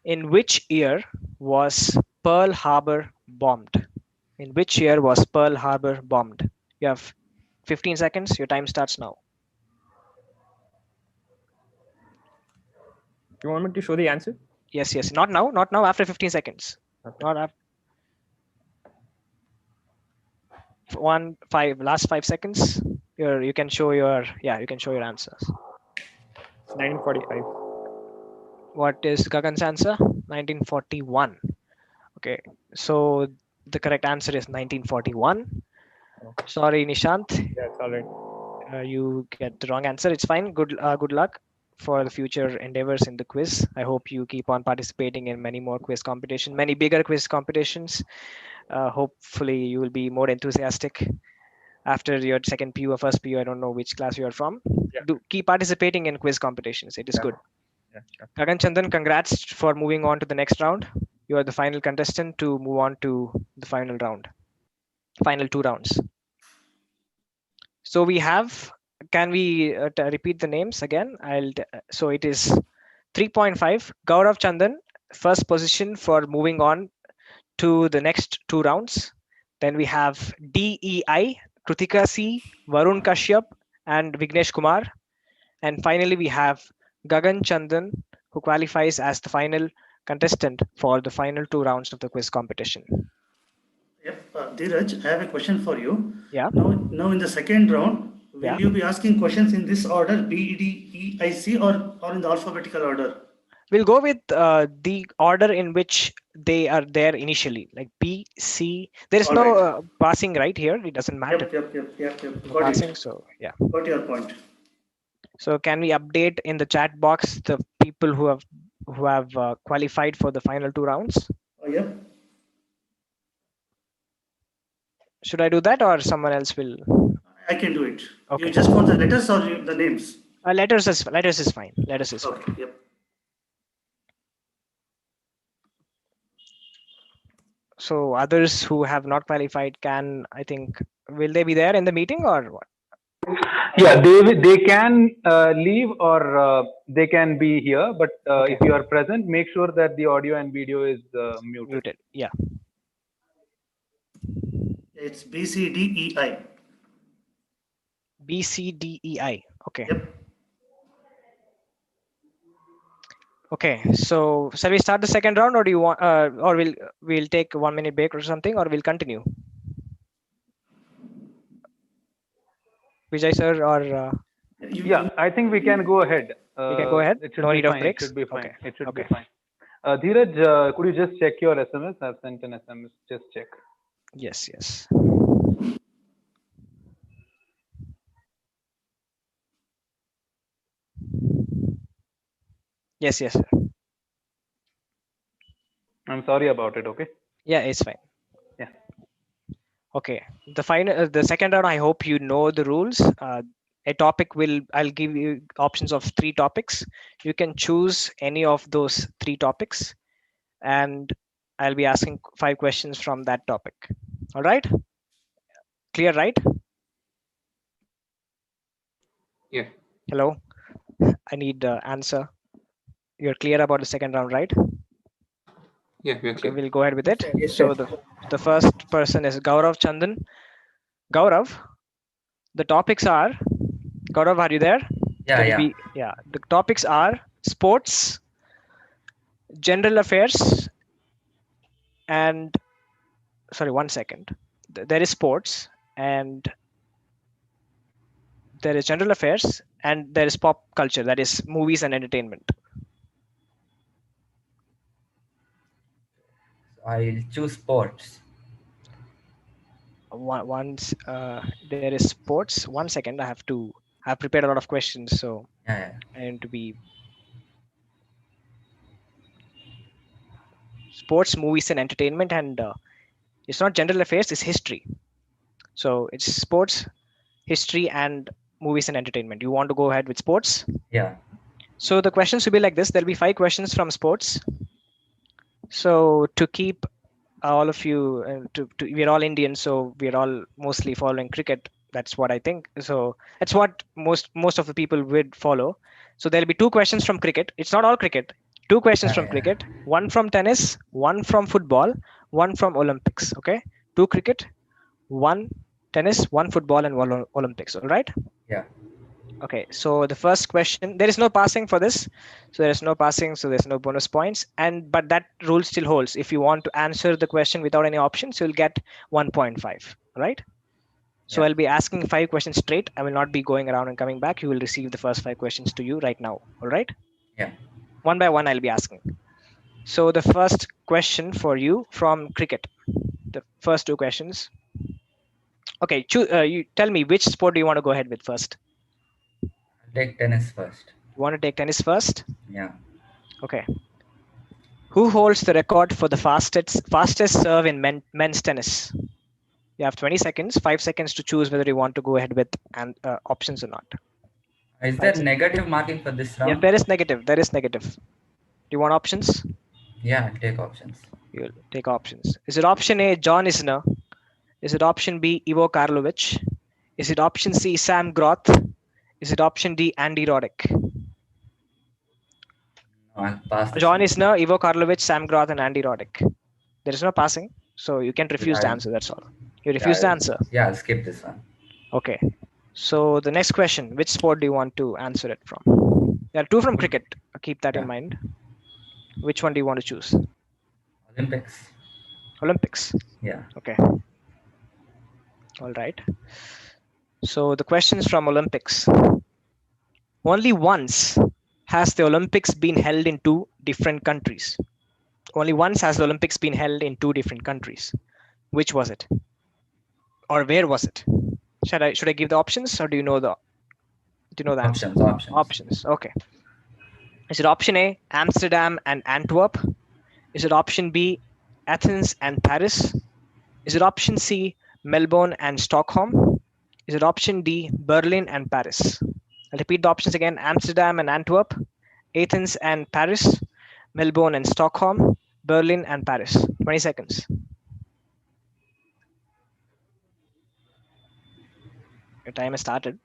In which year was Pearl Harbor bombed? In which year was Pearl Harbor bombed? You have 15 seconds. Your time starts now. You want me to show the answer? Yes, yes. Not now. Not now. After 15 seconds. Okay. Not after. Last 5 seconds. You can show your answers. 1945. What is Gagan's answer? 1941. Okay, so the correct answer is 1941. Sorry, Nishant. Yeah, it's all right. You get the wrong answer. It's fine. Good luck for the future endeavors in the quiz. I hope you keep on participating in many more quiz competitions, many bigger quiz competitions. Hopefully, you will be more enthusiastic after your second PU or first PU. I don't know which class you are from. Yeah. Do keep participating in quiz competitions. It is good. Yeah, sure. Gagan Chandan, congrats for moving on to the next round. You are the final contestant to move on to the final round. Final 2 rounds. So we have, can we repeat the names again? So it is 3.5, Gaurav Chandan, first position for moving on to the next 2 rounds. Then we have DEI, Krutika C, Varun Kashyap, and Vignesh Kumar. And finally, we have Gagan Chandan, who qualifies as the final contestant for the final 2 rounds of the quiz competition. Yep. Dheeraj, I have a question for you. Yeah. Now in the second round, will you be asking questions in this order, B, D, E, I, C, or in the alphabetical order? We'll go with the order in which they are there initially, like B, C. There is no passing right here. It doesn't matter. Yep. No passing, so yeah. Got your point. So can we update in the chat box the people who have qualified for the final 2 rounds? Yep. Should I do that or someone else will? I can do it. Okay. You just want the letters or the names? Letters is fine. Letters is fine. Yep. So others who have not qualified can, I think, will they be there in the meeting or what? Yeah, they can leave or they can be here. But if you are present, make sure that the audio and video is muted. Yeah. It's B, C, D, E, I. B, C, D, E, I. Okay. Yep. Okay, so shall we start the second round, or do you want, or we'll take 1 minute break or something, or we'll continue? Vijay sir, or yeah, I think we can go ahead. We can go ahead. It should No be need of fine. breaks. It should be fine. Okay. It should be fine. Dheeraj, could you just check your SMS? I've sent an SMS. Just check. Yes. Yes, sir. I'm sorry about it. Okay. Yeah, it's fine. Yeah. Okay. The second round. I hope you know the rules. A topic I'll give you options of 3 topics. You can choose any of those 3 topics, and I'll be asking 5 questions from that topic. All right. Clear, right? Yeah. Hello. I need answer. You're clear about the second round, right? Yeah, we're clear. Okay, we'll go ahead with it. Yes, So sir. the first person is Gaurav Chandan. Gaurav, the topics are, Gaurav, are you there? Yeah. The topics are sports, general affairs, and sorry, 1 second. There is sports, and there is general affairs, and there is pop culture, that is movies and entertainment. I'll choose sports. Once there is sports. 1 second, I've prepared a lot of questions, so Yeah. I need to be sports, movies, and entertainment, and it's not general affairs, it's history. So it's sports, history, and movies and entertainment. You want to go ahead with sports? Yeah. So the questions will be like this. There'll be 5 questions from sports. So to keep all of you, we're all Indians, so we're all mostly following cricket. That's what I think. So that's what most of the people would follow. So there'll be 2 questions from cricket. It's not all cricket. 2 questions from cricket, 1 from tennis, 1 from football, 1 from Olympics. Okay, 2 cricket, 1 tennis, 1 football, and 1 Olympics. All right. Yeah. Okay, so the first question, there is no passing for this. So there is no passing, so there's no bonus points. But that rule still holds. If you want to answer the question without any options, you'll get 1.5, right? So Yeah. I'll be asking 5 questions straight. I will not be going around and coming back. You will receive the first 5 questions to you right now. All right? Yeah. One by one, I'll be asking. So the first question for you from cricket. The first 2 questions. Okay, you tell me which sport do you want to go ahead with first? I'll take tennis first. You want to take tennis first? Yeah. Okay. Who holds the record for the fastest serve in men's tennis? You have 20 seconds, 5 seconds to choose whether you want to go ahead with options or not. Is there negative marking for this round? Yes, there is negative. There is negative. Do you want options? Yeah, I'll take options. You'll take options. Is it option A, John Isner? Is it option B, Ivo Karlovic? Is it option C, Sam Groth? Is it option D, Andy Roddick? No, I'll pass this John one. Isner, Ivo Karlovic, Sam Groth, and Andy Roddick. There is no passing, so you can refuse the answer. That's all. You refuse the answer. Yeah, I'll skip this one. Okay. So the next question, which sport do you want to answer it from? There are 2 from cricket. Keep that in mind. Which one do you want to choose? Olympics. Olympics. Yeah. Okay. All right. So the questions from Olympics. Only once has the Olympics been held in 2 different countries. Only once has the Olympics been held in 2 different countries. Which was it? Or where was it? Should I give the options, or do you know the answer? Options. Okay. Is it option A, Amsterdam and Antwerp? Is it option B, Athens and Paris? Is it option C, Melbourne and Stockholm? Is it option D, Berlin and Paris? I'll repeat the options again: Amsterdam and Antwerp, Athens and Paris, Melbourne and Stockholm, Berlin and Paris. 20 seconds. Your time has started.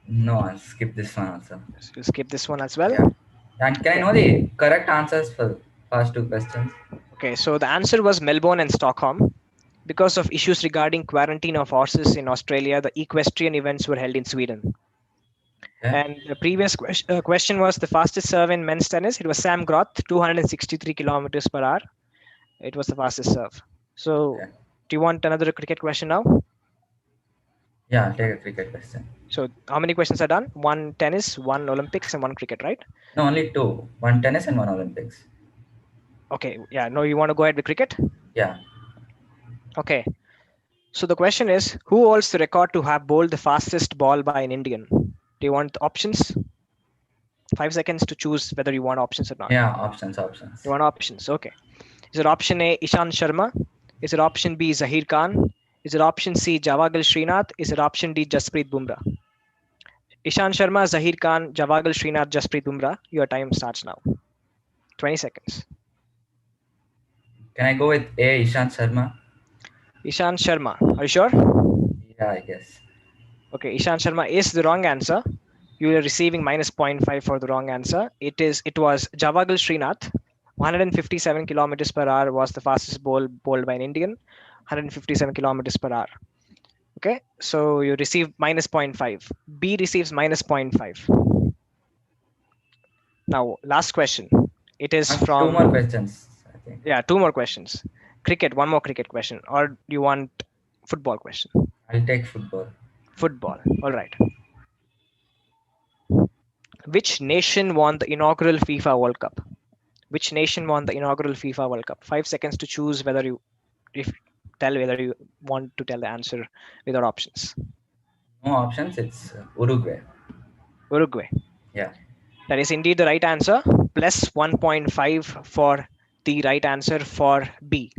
No, I'll skip this one also. So you'll skip this one as well? Yeah. And can I know the correct answers for first 2 questions? Okay, so the answer was Melbourne and Stockholm. Because of issues regarding quarantine of horses in Australia, the equestrian events were held in Sweden. Okay. And the previous question was the fastest serve in men's tennis. It was Sam Groth, 263 kilometers per hour. It was the fastest serve. So, do you want another cricket question now? Yeah, I'll take a cricket question. So, how many questions are done? 1 tennis, 1 Olympics, and 1 cricket, right? No, only 2. 1 tennis and 1 Olympics. Okay, yeah. No, you want to go ahead with cricket? Yeah. Okay. So the question is, who holds the record to have bowled the fastest ball by an Indian? Do you want options? 5 seconds to choose whether you want options or not. Yeah, options. You want options? Okay. Is it option A, Ishant Sharma? Is it option B, Zahir Khan? Is it option C, Javagal Srinath? Is it option D, Jasprit Bumrah? Ishant Sharma, Zahir Khan, Javagal Srinath, Jasprit Bumrah. Your time starts now. 20 seconds. Can I go with A, Ishant Sharma? Ishant Sharma. Are you sure? Yeah, I guess. Okay, Ishant Sharma is the wrong answer. You are receiving minus 0.5 for the wrong answer. It was Javagal Srinath. 157 kilometers per hour was the fastest bowled by an Indian. 157 kilometers per hour. Okay, so you receive minus 0.5. B receives minus 0.5. Now, last question. It is from 2 more questions, I think. Yeah, 2 more questions. Cricket, 1 more cricket question. Or do you want football question? I'll take football. Football. All right. Which nation won the inaugural FIFA World Cup? Which nation won the inaugural FIFA World Cup? 5 seconds to choose whether you want to tell the answer without options. No options. It's Uruguay. Uruguay. Yeah. That is indeed the right answer. Plus 1.5 for the right answer for B.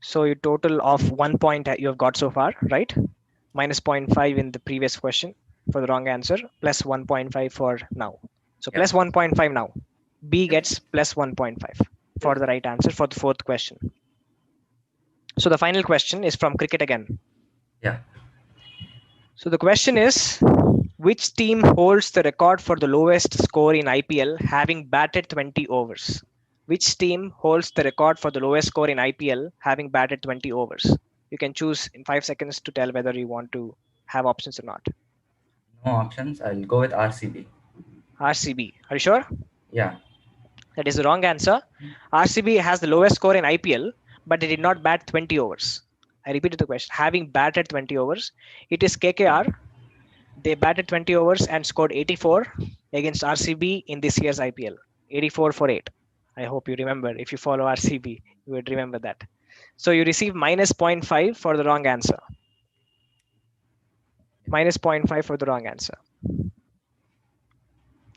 So your total of 1 point you have got so far, right? Minus 0.5 in the previous question for the wrong answer, plus 1.5 for now. So plus 1.5 now. B gets plus 1.5 for the right answer for the 4th question. So the final question is from cricket again. Yeah. So the question is, which team holds the record for the lowest score in IPL having batted 20 overs? Which team holds the record for the lowest score in IPL having batted 20 overs? You can choose in 5 seconds to tell whether you want to have options or not? No options. I'll go with RCB. RCB. Are you sure? Yeah. That is the wrong answer. RCB has the lowest score in IPL, but they did not bat 20 overs. I repeated the question. Having batted 20 overs, it is KKR. They batted 20 overs and scored 84 against RCB in this year's IPL. 84 for 8. I hope you remember. If you follow RCB, you would remember that. So you receive minus 0.5 for the wrong answer. Minus 0.5 for the wrong answer.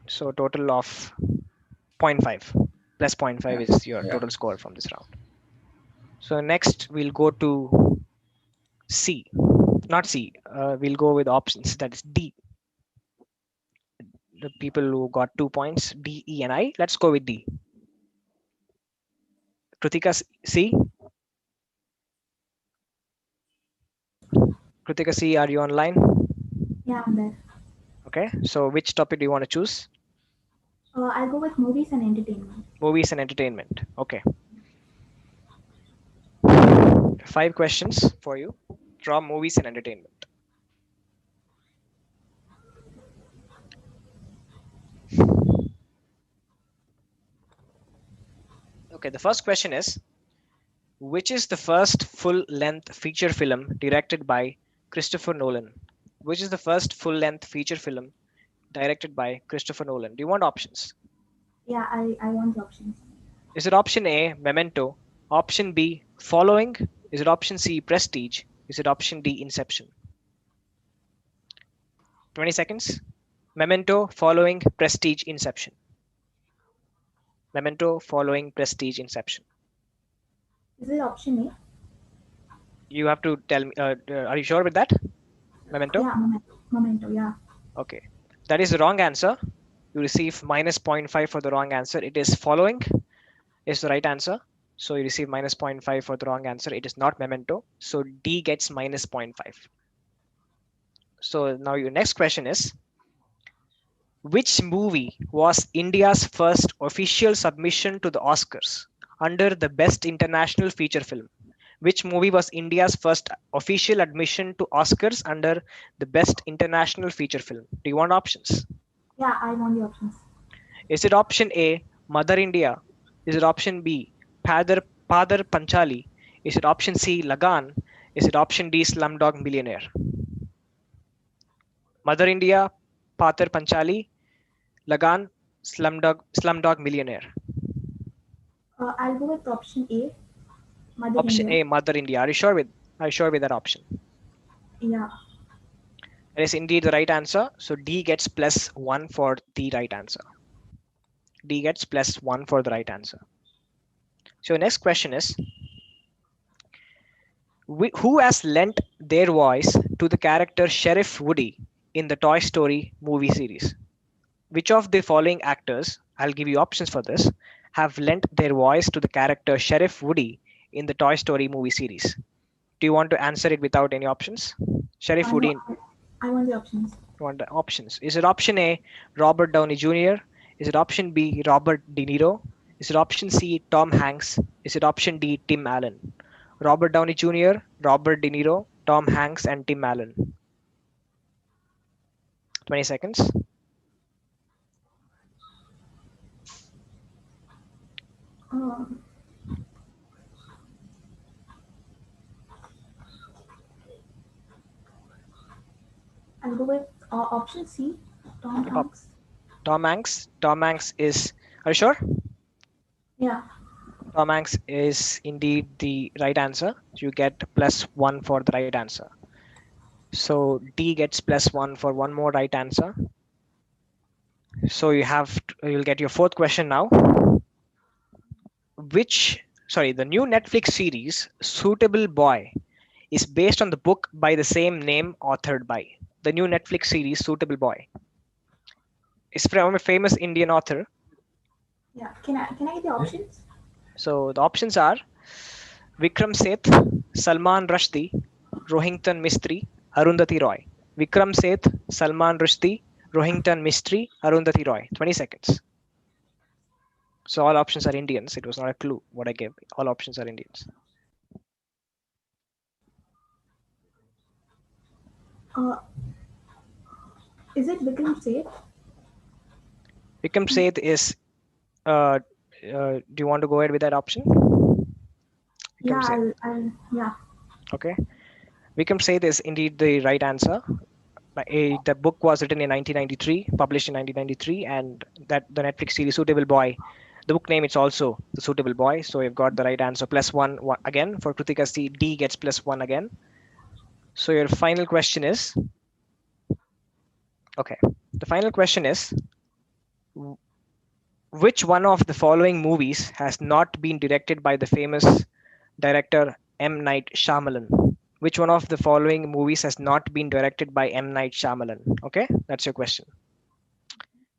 So total of 0.5 plus 0.5 is your total score from this round. So next we'll go to C, not C. We'll go with options. That is D. The people who got 2 points, D, E, and I. Let's go with D. Kritika, C. Kritika, C, are you online? Yeah, I'm there. Okay. So which topic do you want to choose? I'll go with movies and entertainment. Movies and entertainment. Okay. 5 questions for you from movies and entertainment. Okay, the first question is, which is the first full-length feature film directed by Christopher Nolan? Which is the first full-length feature film directed by Christopher Nolan? Do you want options? Yeah, I want the options. Is it option A, Memento? Option B, Following? Is it option C, Prestige? Is it option D, Inception? 20 seconds. Memento, Following, Prestige, Inception. Memento, Following, Prestige, Inception. Is it option A? You have to tell me. Are you sure with that? Memento? Yeah, Memento, yeah. Okay. That is the wrong answer. You receive minus 0.5 for the wrong answer. It is Following is the right answer. So you receive minus 0.5 for the wrong answer. It is not Memento. So D gets minus 0.5. So now your next question is, which movie was India's first official submission to the Oscars under the Best International Feature Film? Which movie was India's first official admission to Oscars under the Best International Feature Film? Do you want options? Yeah, I want the options. Is it option A, Mother India? Is it option B, Padar Panchali? Is it option C, Lagan? Is it option D, Slumdog Millionaire? Mother India, Padar Panchali, Lagan, Slumdog Millionaire. I'll go with option A, Mother Option India. A, Mother India. Are you sure with that option? Yeah. That is indeed the right answer. So D gets plus 1 for the right answer. D gets plus 1 for the right answer. So next question is, who has lent their voice to the character Sheriff Woody in the Toy Story movie series? Which of the following actors, I'll give you options for this, have lent their voice to the character Sheriff Woody in the Toy Story movie series? Do you want to answer it without any options? Sheriff Woody. I want the options. You want the options. Is it option A, Robert Downey Jr.? Is it option B, Robert De Niro? Is it option C, Tom Hanks? Is it option D, Tim Allen? Robert Downey Jr., Robert De Niro, Tom Hanks, and Tim Allen. 20 seconds. I'll go with option C, Tom Hanks. Tom Hanks. Tom Hanks is. Are you sure? Yeah. Tom Hanks is indeed the right answer. You get plus 1 for the right answer. So D gets plus 1 for one more right answer. So you'll get your fourth question now. The new Netflix series Suitable Boy is based on the book by the same name authored by. The new Netflix series Suitable Boy is from a famous Indian author. Yeah. Can I get the options? So the options are Vikram Seth, Salman Rushdie, Rohington Mistry, Arundhati Roy. Vikram Seth, Salman Rushdie, Rohington Mistry, Arundhati Roy. 20 seconds. So all options are Indians. It was not a clue what I gave. All options are Indians. Uh, is it Vikram Seth? Vikram Seth is. Do you want to go ahead with that option? Yeah, Vikram Seth. yeah. Okay. Vikram Seth is indeed the right answer. The book was written in 1993, published in 1993, and that the Netflix series Suitable Boy, the book name is also The Suitable Boy. So you've got the right answer. +1 again for Kritika. D gets +1 again. So your final question is, okay, the final question is, which one of the following movies has not been directed by the famous director M. Night Shyamalan? Which one of the following movies has not been directed by M. Night Shyamalan? Okay, that's your question.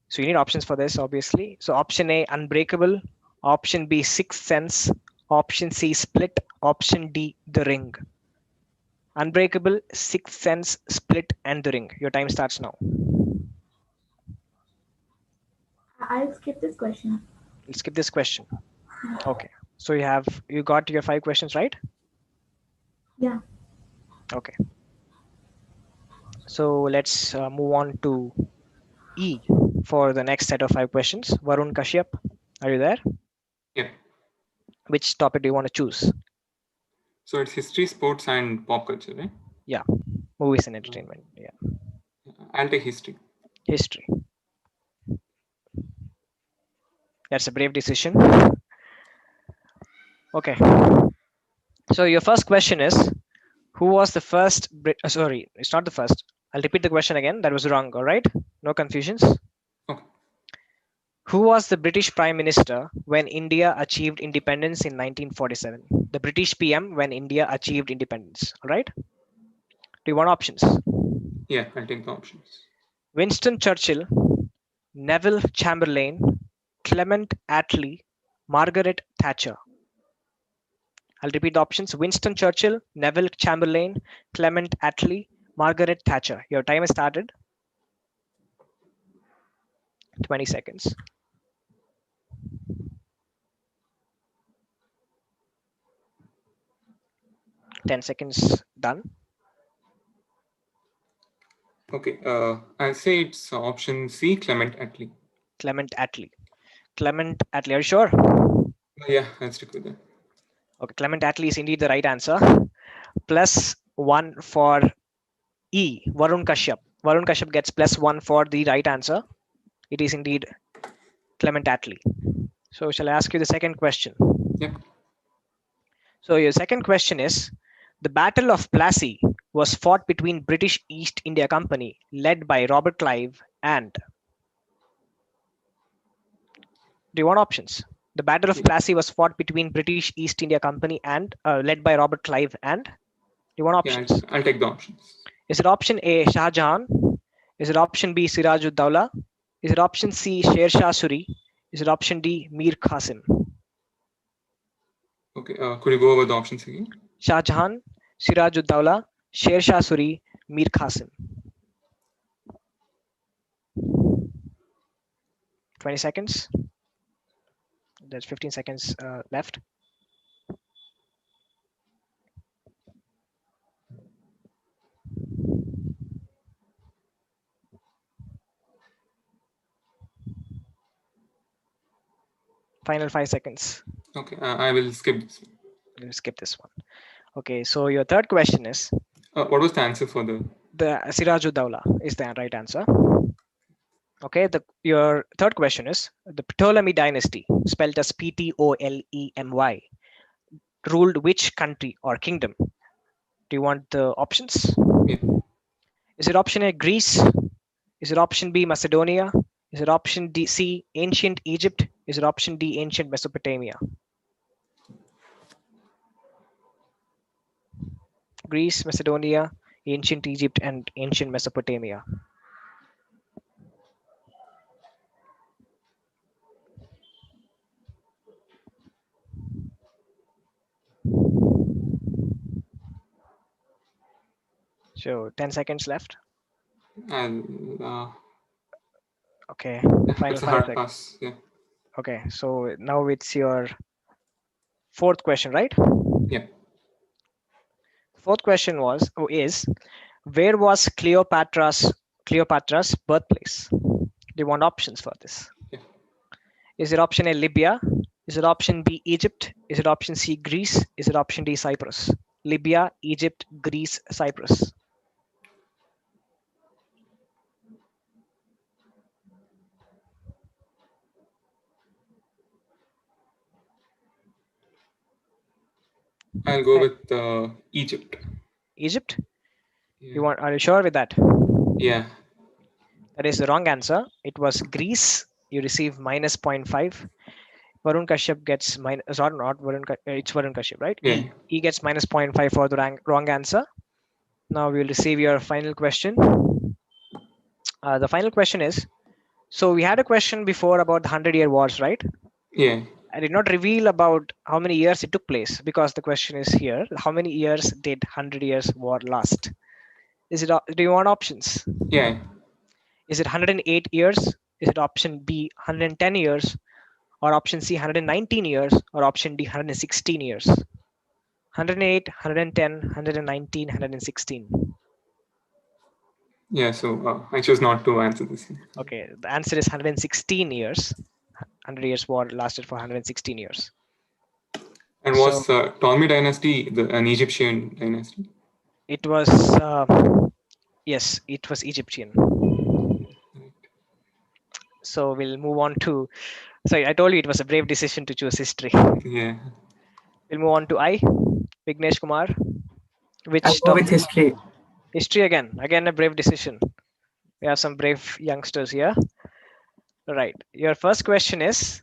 So you need options for this, obviously. So option A, Unbreakable. Option B, Sixth Sense. Option C, Split. Option D, The Ring. Unbreakable, Sixth Sense, Split, and The Ring. Your time starts now. I'll skip this question. Let's skip this question. Okay. So you got your 5 questions right? Yeah. Okay. So let's move on to E for the next set of 5 questions. Varun Kashyap, are you there? Yeah. Which topic do you want to choose? So it's history, sports, and pop culture, right? Yeah. Movies and entertainment. Yeah. I'll take history. History. That's a brave decision. Okay. So your first question is, who was the first sorry, it's not the first. I'll repeat the question again. That was wrong, all right? No confusions. Okay. Who was the British Prime Minister when India achieved independence in 1947? The British PM when India achieved independence, all right? Do you want options? Yeah, I'll take the options. Winston Churchill, Neville Chamberlain, Clement Attlee, Margaret Thatcher. I'll repeat the options. Winston Churchill, Neville Chamberlain, Clement Attlee, Margaret Thatcher. Your time has started. 20 seconds. Ten seconds done. Okay, I'll say it's option C, Clement Attlee. Clement Attlee. Clement Attlee, are you sure? Yeah, I'll stick with that. Okay, Clement Attlee is indeed the right answer. +1 for E, Varun Kashyap. Varun Kashyap gets +1 for the right answer. It is indeed Clement Attlee. So shall I ask you the second question? Yep. So your second question is, the Battle of Plassey was fought between British East India Company led by Robert Clive and... Do you want options? The Battle of Plassey was fought between British East India Company and led by Robert Clive and... Do you want options? Yeah, I'll take the options. Is it option A, Shah Jahan? Is it option B, Siraj-ud-Dawla? Is it option C, Sher Shah Suri? Is it option D, Mir Qasim? Okay, could you go over the options again? Shah Jahan, Siraj-ud-Dawla, Sher Shah Suri, Mir Qasim. 20 seconds. There's 15 seconds left. Final 5 seconds. Okay, I will skip this one. We'll skip this one. Okay, so your third question is... what was the answer for the... The Siraj-ud-Dawla is the right answer. Okay, your third question is, the Ptolemy dynasty, spelled as Ptolemy, ruled which country or kingdom? Do you want the options? Yeah. Is it option A, Greece? Is it option B, Macedonia? Is it option C, ancient Egypt? Is it option D, ancient Mesopotamia? Greece, Macedonia, ancient Egypt, and ancient Mesopotamia. So 10 seconds left. Okay, final 5 seconds. Pass. Yeah. Okay, so now it's your fourth question, right? Yeah. Fourth question is, Where was Cleopatra's birthplace? Do you want options for this? Yeah. Is it option A, Libya? Is it option B, Egypt? Is it option C, Greece? Is it option D, Cyprus? Libya, Egypt, Greece, Cyprus. I'll go with Egypt. Egypt? Yeah. Are you sure with that? Yeah. That is the wrong answer. It was Greece. You receive minus 0.5. Varun Kashyap gets minus, or not Varun, it's Varun Kashyap, right? Yeah. He gets minus 0.5 for the wrong answer. Now we will receive your final question. The final question is, so we had a question before about the 100-year wars, right? Yeah. I did not reveal about how many years it took place because the question is here. How many years did 100 years war last? Do you want options? Yeah. Is it 108 years? Is it option B, 110 years? Or option C, 119 years? Or option D, 116 years? 108, 110, 119, 116. Yeah. So I chose not to answer this. Okay, the answer is 116 years. 100 years war lasted for 116 years. And was Ptolemy dynasty an Egyptian dynasty? It was, yes, it was Egyptian. So we'll move on to, sorry, I told you it was a brave decision to choose history. Yeah. We'll move on to Vignesh Kumar. Which I'll go with history. History again a brave decision. We have some brave youngsters here. Right. Your first question is,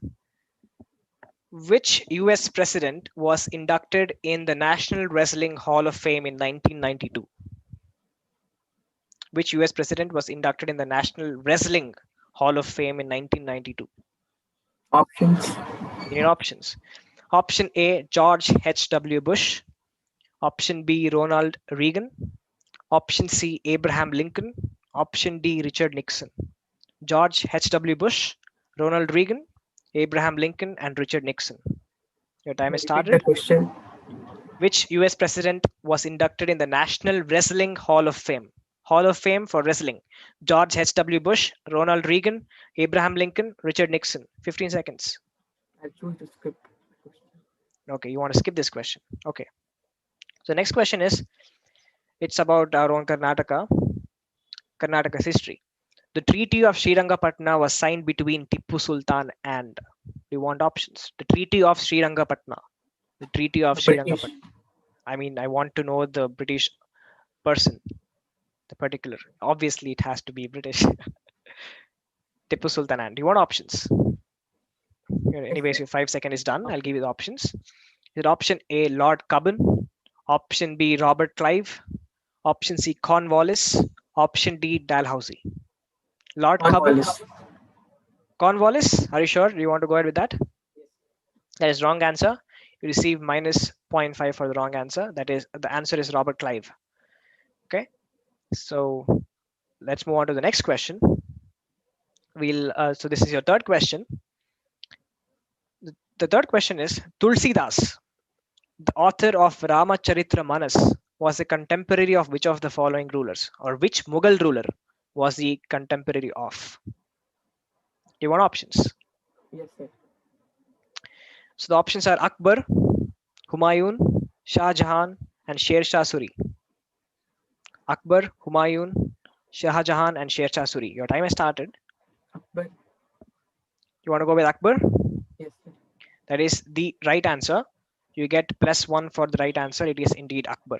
which US president was inducted in the National Wrestling Hall of Fame in 1992? Which US president was inducted in the National Wrestling Hall of Fame in 1992? Options. You need options. Option A, George H.W. Bush. Option B, Ronald Reagan. Option C, Abraham Lincoln. Option D, Richard Nixon. George H.W. Bush, Ronald Reagan, Abraham Lincoln, and Richard Nixon. Your time has started. The question. Which US president was inducted in the National Wrestling Hall of Fame? Hall of Fame for wrestling. George H.W. Bush, Ronald Reagan, Abraham Lincoln, Richard Nixon. 15 seconds. I'll choose to skip. Okay, you want to skip this question. Okay. So next question is, it's about our own Karnataka's history. The Treaty of Srirangapatna was signed between Tipu Sultan and, do you want options? The Treaty of Srirangapatna. The Treaty of Srirangapatna. I mean, I want to know the British person, the particular. Obviously, it has to be British. Tipu Sultan and. Do you want options? Anyways, your 5 seconds is done. I'll give you the options. Is it option A, Lord Cubbon? Option B, Robert Clive? Option C, Cornwallis? Option D, Dalhousie? Lord Cubbon? Cornwallis? Are you sure? Do you want to go ahead with that? That is wrong answer. You receive minus 0.5 for the wrong answer. That is, the answer is Robert Clive. Okay. So let's move on to the next question. So this is your third question. The third question is, Tulsidas, the author of Ramacharitra Manas, was a contemporary of which of the following rulers, or which Mughal ruler was he contemporary of? Do you want options? Yes, sir. So the options are Akbar, Humayun, Shah Jahan, and Sher Shah Suri. Akbar, Humayun, Shah Jahan, and Sher Shah Suri. Your time has started. Akbar. You want to go with Akbar? Yes, sir. That is the right answer. You get +1 for the right answer. It is indeed Akbar.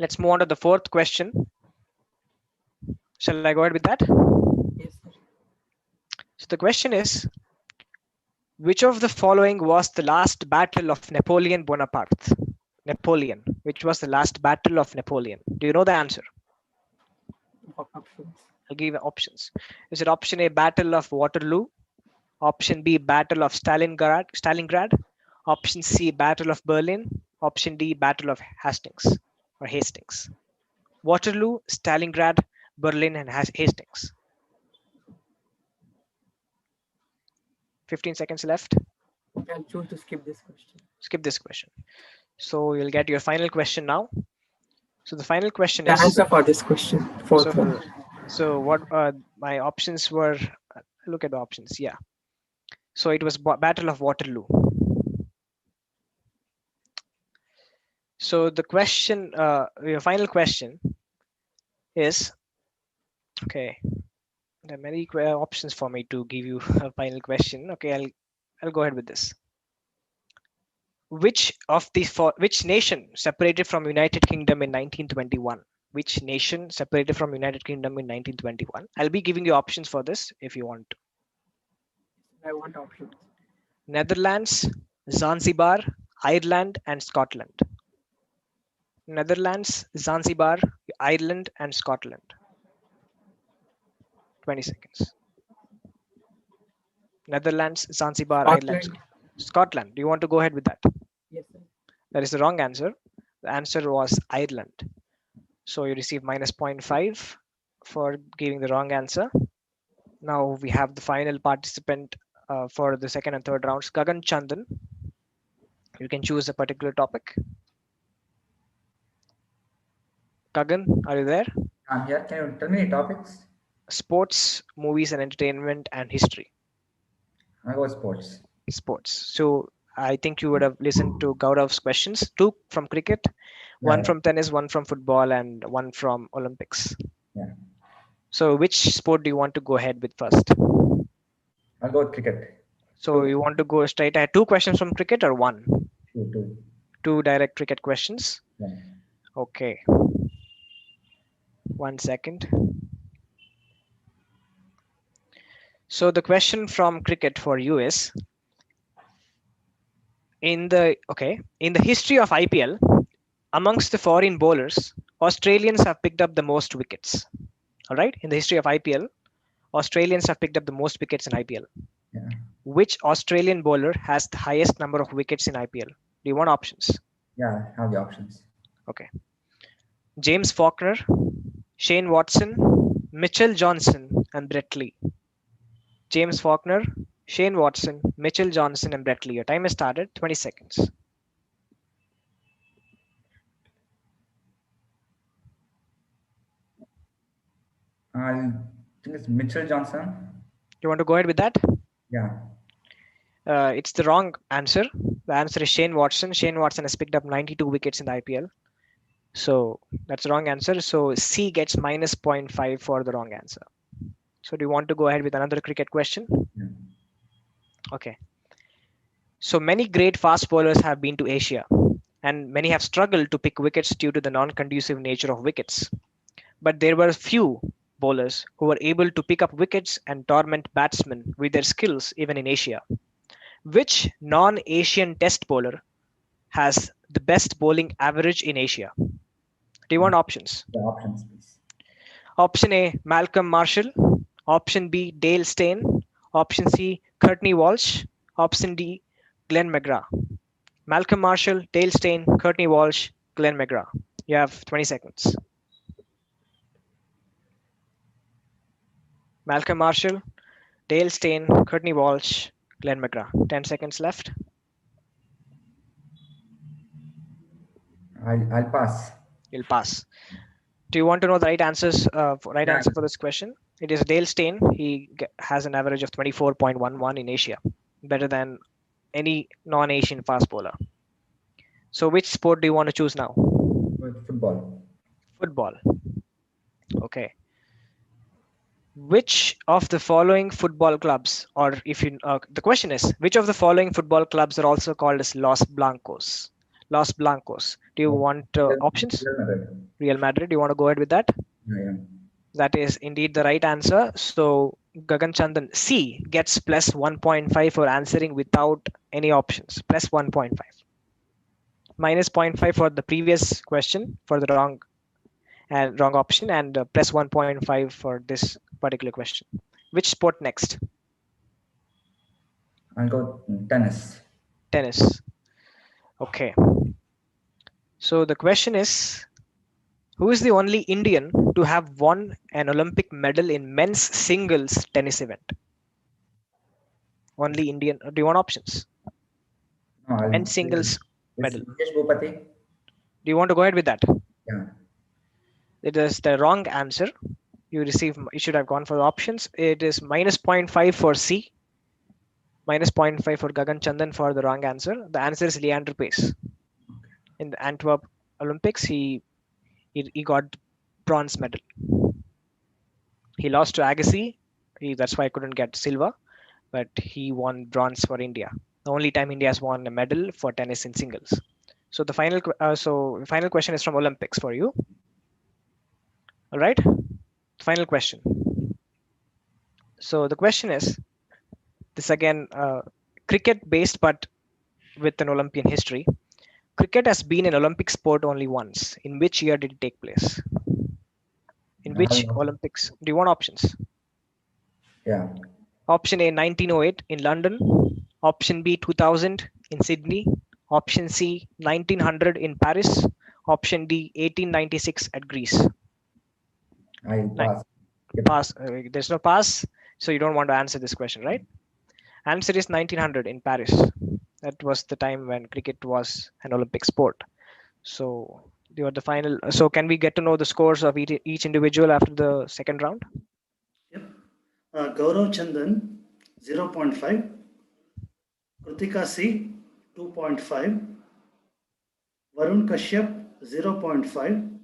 Let's move on to the fourth question. Shall I go ahead with that? Yes, sir. So the question is, which of the following was the last battle of Napoleon Bonaparte? Napoleon. Which was the last battle of Napoleon? Do you know the answer? Options. I'll give you options. Is it option A, Battle of Waterloo? Option B, Battle of Stalingrad? Option C, Battle of Berlin? Option D, Battle of Hastings or Hastings? Waterloo, Stalingrad, Berlin, and Hastings. 15 seconds left. I'll choose to skip this question. Skip this question. So you'll get your final question now. So the final question The is. answer for this question, fourth one. So what my options were? Look at the options. Yeah. So it was Battle of Waterloo. So the question, your final question is, okay. There are many options for me to give you a final question. Okay, I'll go ahead with this. Which nation separated from United Kingdom in 1921? Which nation separated from United Kingdom in 1921? I'll be giving you options for this if you want to. I want options. Netherlands, Zanzibar, Ireland, and Scotland. Netherlands, Zanzibar, Ireland, and Scotland. 20 seconds. Netherlands, Zanzibar, Ireland, Scotland. Do you want to go ahead with that? Yes, sir. That is the wrong answer. The answer was Ireland. So you receive minus 0.5 for giving the wrong answer. Now we have the final participant for the second and third rounds, Gagan Chandan. You can choose a particular topic. Gagan, are you there? I'm here. Can you tell me the topics? Sports, movies and entertainment, and history. I go sports. Sports. So I think you would have listened to Gaurav's questions. 2 from cricket, one from tennis, 1 from football, and 1 from Olympics. Yeah. So which sport do you want to go ahead with first? I'll go with cricket. So you want to go straight ahead? 2 questions from cricket or 1? 2. 2 direct cricket questions. Yeah. Okay. 1 second. So the question from cricket for you is, in the history of IPL, amongst the foreign bowlers, Australians have picked up the most wickets. All right, in the history of IPL, Australians have picked up the most wickets in IPL. Yeah. Which Australian bowler has the highest number of wickets in IPL? Do you want options? Yeah, I have the options. Okay. James Faulkner, Shane Watson, Mitchell Johnson, and Brett Lee. James Faulkner, Shane Watson, Mitchell Johnson, and Brett Lee. Your time has started. 20 seconds. I think it's Mitchell Johnson. You want to go ahead with that? Yeah. It's the wrong answer. The answer is Shane Watson. Shane Watson has picked up 92 wickets in the IPL. So that's the wrong answer. So C gets minus 0.5 for the wrong answer. So do you want to go ahead with another cricket question? Yeah. Okay. So many great fast bowlers have been to Asia, and many have struggled to pick wickets due to the non-conducive nature of wickets. But there were few bowlers who were able to pick up wickets and torment batsmen with their skills even in Asia. Which non-Asian test bowler has the best bowling average in Asia? Do you want options? The options, please. Option A, Malcolm Marshall. Option B, Dale Steyn. Option C, Courtney Walsh. Option D, Glenn McGrath. Malcolm Marshall, Dale Steyn, Courtney Walsh, Glenn McGrath. You have 20 seconds. Malcolm Marshall, Dale Steyn, Courtney Walsh, Glenn McGrath. 10 seconds left. I'll pass. You'll pass. Do you want to know the right answers? Answer for this question? It is Dale Steyn. He has an average of 24.11 in Asia, better than any non-Asian fast bowler. So which sport do you want to choose now? Football. Football. Okay. Which of the following football clubs, or if you, the question is, which of the following football clubs are also called as Los Blancos? Los Blancos. Do you want options? Real Madrid. Do you want to go ahead with that? Yeah. That is indeed the right answer. So Gagan Chandan, C gets plus 1.5 for answering without any options. Plus 1.5. Minus 0.5 for the previous question for the wrong option, and plus 1.5 for this particular question. Which sport next? I'll go tennis. Tennis. Okay. So the question is, who is the only Indian to have won an Olympic medal in men's singles tennis event? Only Indian. Do you want options? No, men's singles medal. Mukesh Bhupati. Do you want to go ahead with that? Yeah. It is the wrong answer. You should have gone for the options. It is minus 0.5 for C, minus 0.5 for Gagan Chandan for the wrong answer. The answer is Leander Pace. In the Antwerp Olympics, he got bronze medal. He lost to Agassi. That's why I couldn't get silver, but he won bronze for India. The only time India has won a medal for tennis in singles. So the final question is from Olympics for you. All right. Final question. So the question is this again, cricket based, but with an Olympian history. Cricket has been an Olympic sport only once. In which year did it take place? In which Olympics? Do you want options? Yeah. Option A 1908 in London. Option B 2000 in Sydney. Option C 1900 in Paris. Option D 1896 at Greece. I pass. Pass. There's no pass, so you don't want to answer this question, right? Answer is 1900 in Paris. That was the time when cricket was an Olympic sport. So you are the final. So can we get to know the scores of each individual after the second round? Gaurav Chandan 0.5, Kritika C 2.5, Varun Kashyap 0.5,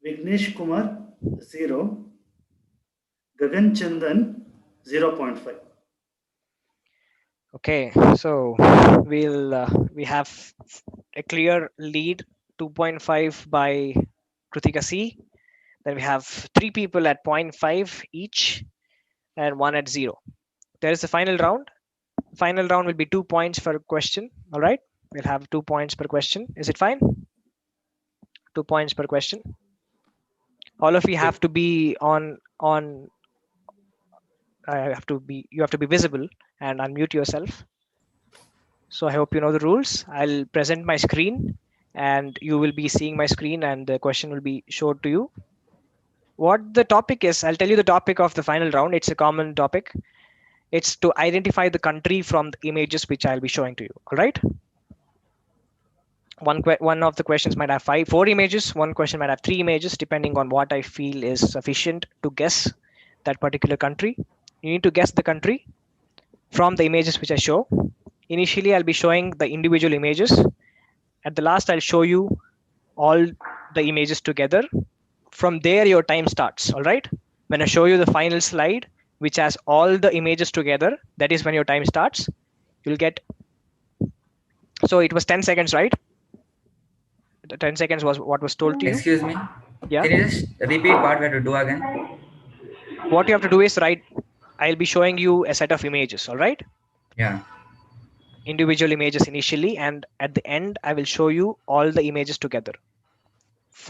Vignesh Kumar 0, Gagan Chandan 0.5. Okay, so we have a clear lead, 2.5 by Kritika C. Then we have 3 people at 0.5 each and 1 at 0. There is the final round. Final round will be 2 points per question. All right, we'll have 2 points per question. Is it fine? 2 points per question. All of you have to be on. You have to be visible and unmute yourself. So I hope you know the rules. I'll present my screen and you will be seeing my screen and the question will be showed to you. What the topic is, I'll tell you the topic of the final round. It's a common topic. It's to identify the country from the images which I'll be showing to you. All right. One of the questions might have 4 images. One question might have 3 images, depending on what I feel is sufficient to guess that particular country. You need to guess the country from the images which I show. Initially, I'll be showing the individual images. At the last, I'll show you all the images together. From there, your time starts. All right. When I show you the final slide, which has all the images together, that is when your time starts. You'll get. So it was 10 seconds, right? The 10 seconds was what was told to you. Excuse me. Yeah. Can you just repeat what we have to do again? What you have to do is I'll be showing you a set of images. All right. Yeah. Individual images initially, and at the end, I will show you all the images together.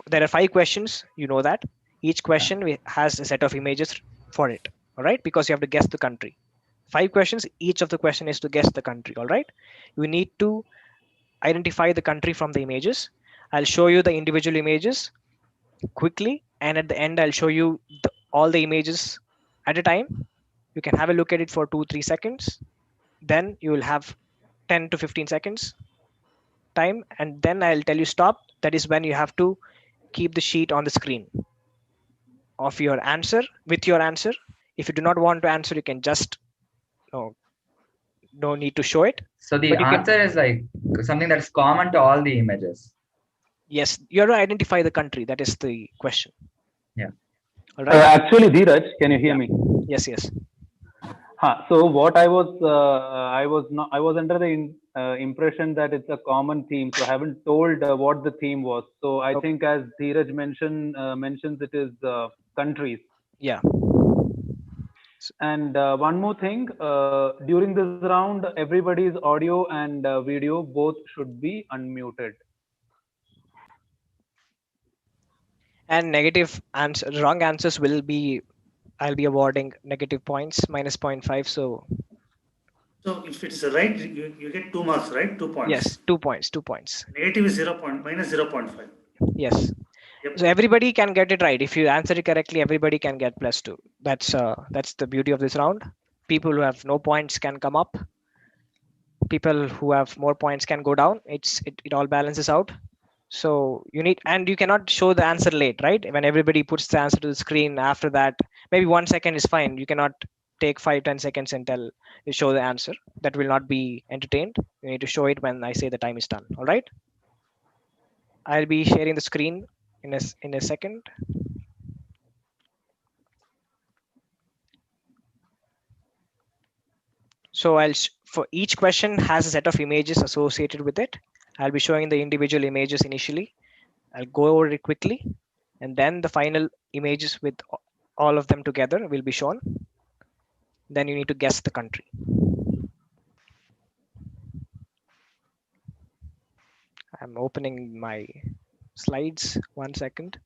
There are 5 questions. You know that each question has a set of images for it. All right. Because you have to guess the country. 5 questions. Each of the question is to guess the country. All right. You need to identify the country from the images. I'll show you the individual images quickly, and at the end I'll show you all the images at a time. You can have a look at it for 2-3 seconds. Then you will have 10 to 15 seconds time, and then I'll tell you stop. That is when you have to keep the sheet on the screen of your answer with your answer. If you do not want to answer, you can just no need to show it. So the answer is like something that's common to all the images. Yes, you have to identify the country. That is the question. Yeah. All right. Actually, Dheeraj, can you hear me? Yes, yes. So what I was under the impression that it's a common theme. So I haven't told what the theme was. So I think as Dheeraj mentions, it is countries. Yeah. And one more thing, during this round, everybody's audio and video both should be unmuted. And wrong answers will be, I'll be awarding negative points, minus 0.5. So if it's right, you get 2 marks, right? 2 points. Yes, 2 points. 2 points. Negative is 0 point, minus 0.5. Yes. Yep. So everybody can get it right. If you answer it correctly, everybody can get +2. That's the beauty of this round. People who have no points can come up. People who have more points can go down. It all balances out. So you need, and you cannot show the answer late, right? When everybody puts the answer to the screen, after that, maybe 1 second is fine. You cannot take 5-10 seconds and you show the answer. That will not be entertained. You need to show it when I say the time is done. All right. I'll be sharing the screen in a second. So for each question has a set of images associated with it. I'll be showing the individual images initially. I'll go over it quickly, and then the final images with all of them together will be shown. Then you need to guess the country. I'm opening my slides. 1 second.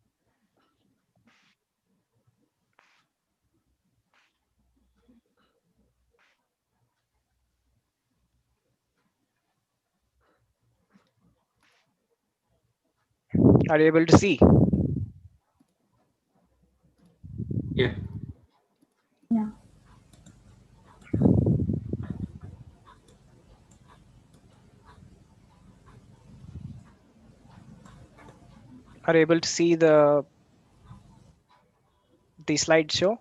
Are you able to see? Yeah. Yeah. Are you able to see the slideshow?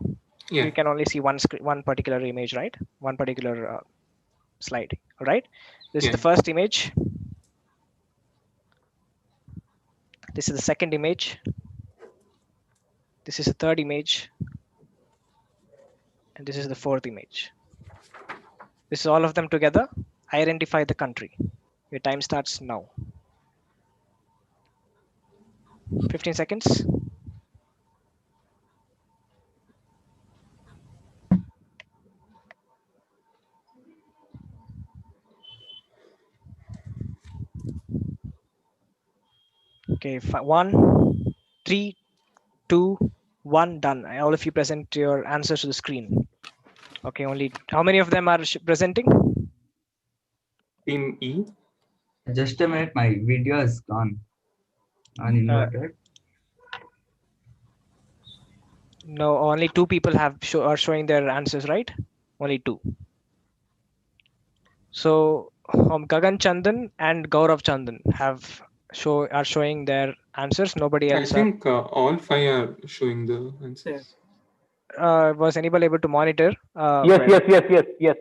Yeah. You can only see one particular image, right? One particular slide. All right. This is the first image. This is the second image. This is the third image. And this is the fourth image. This is all of them together. Identify the country. Your time starts now. 15 seconds. Okay, 1, 3, 2, 1, done. All of you present your answers to the screen. Okay, only how many of them are presenting? Team E. Just a minute, my video is gone. Uninverted. No, only 2 people are showing their answers, right? Only 2. So Gagan Chandan and Gaurav Chandan are showing their answers. Nobody I else. think all 5 are showing the answers. Was anybody able to monitor? Yes.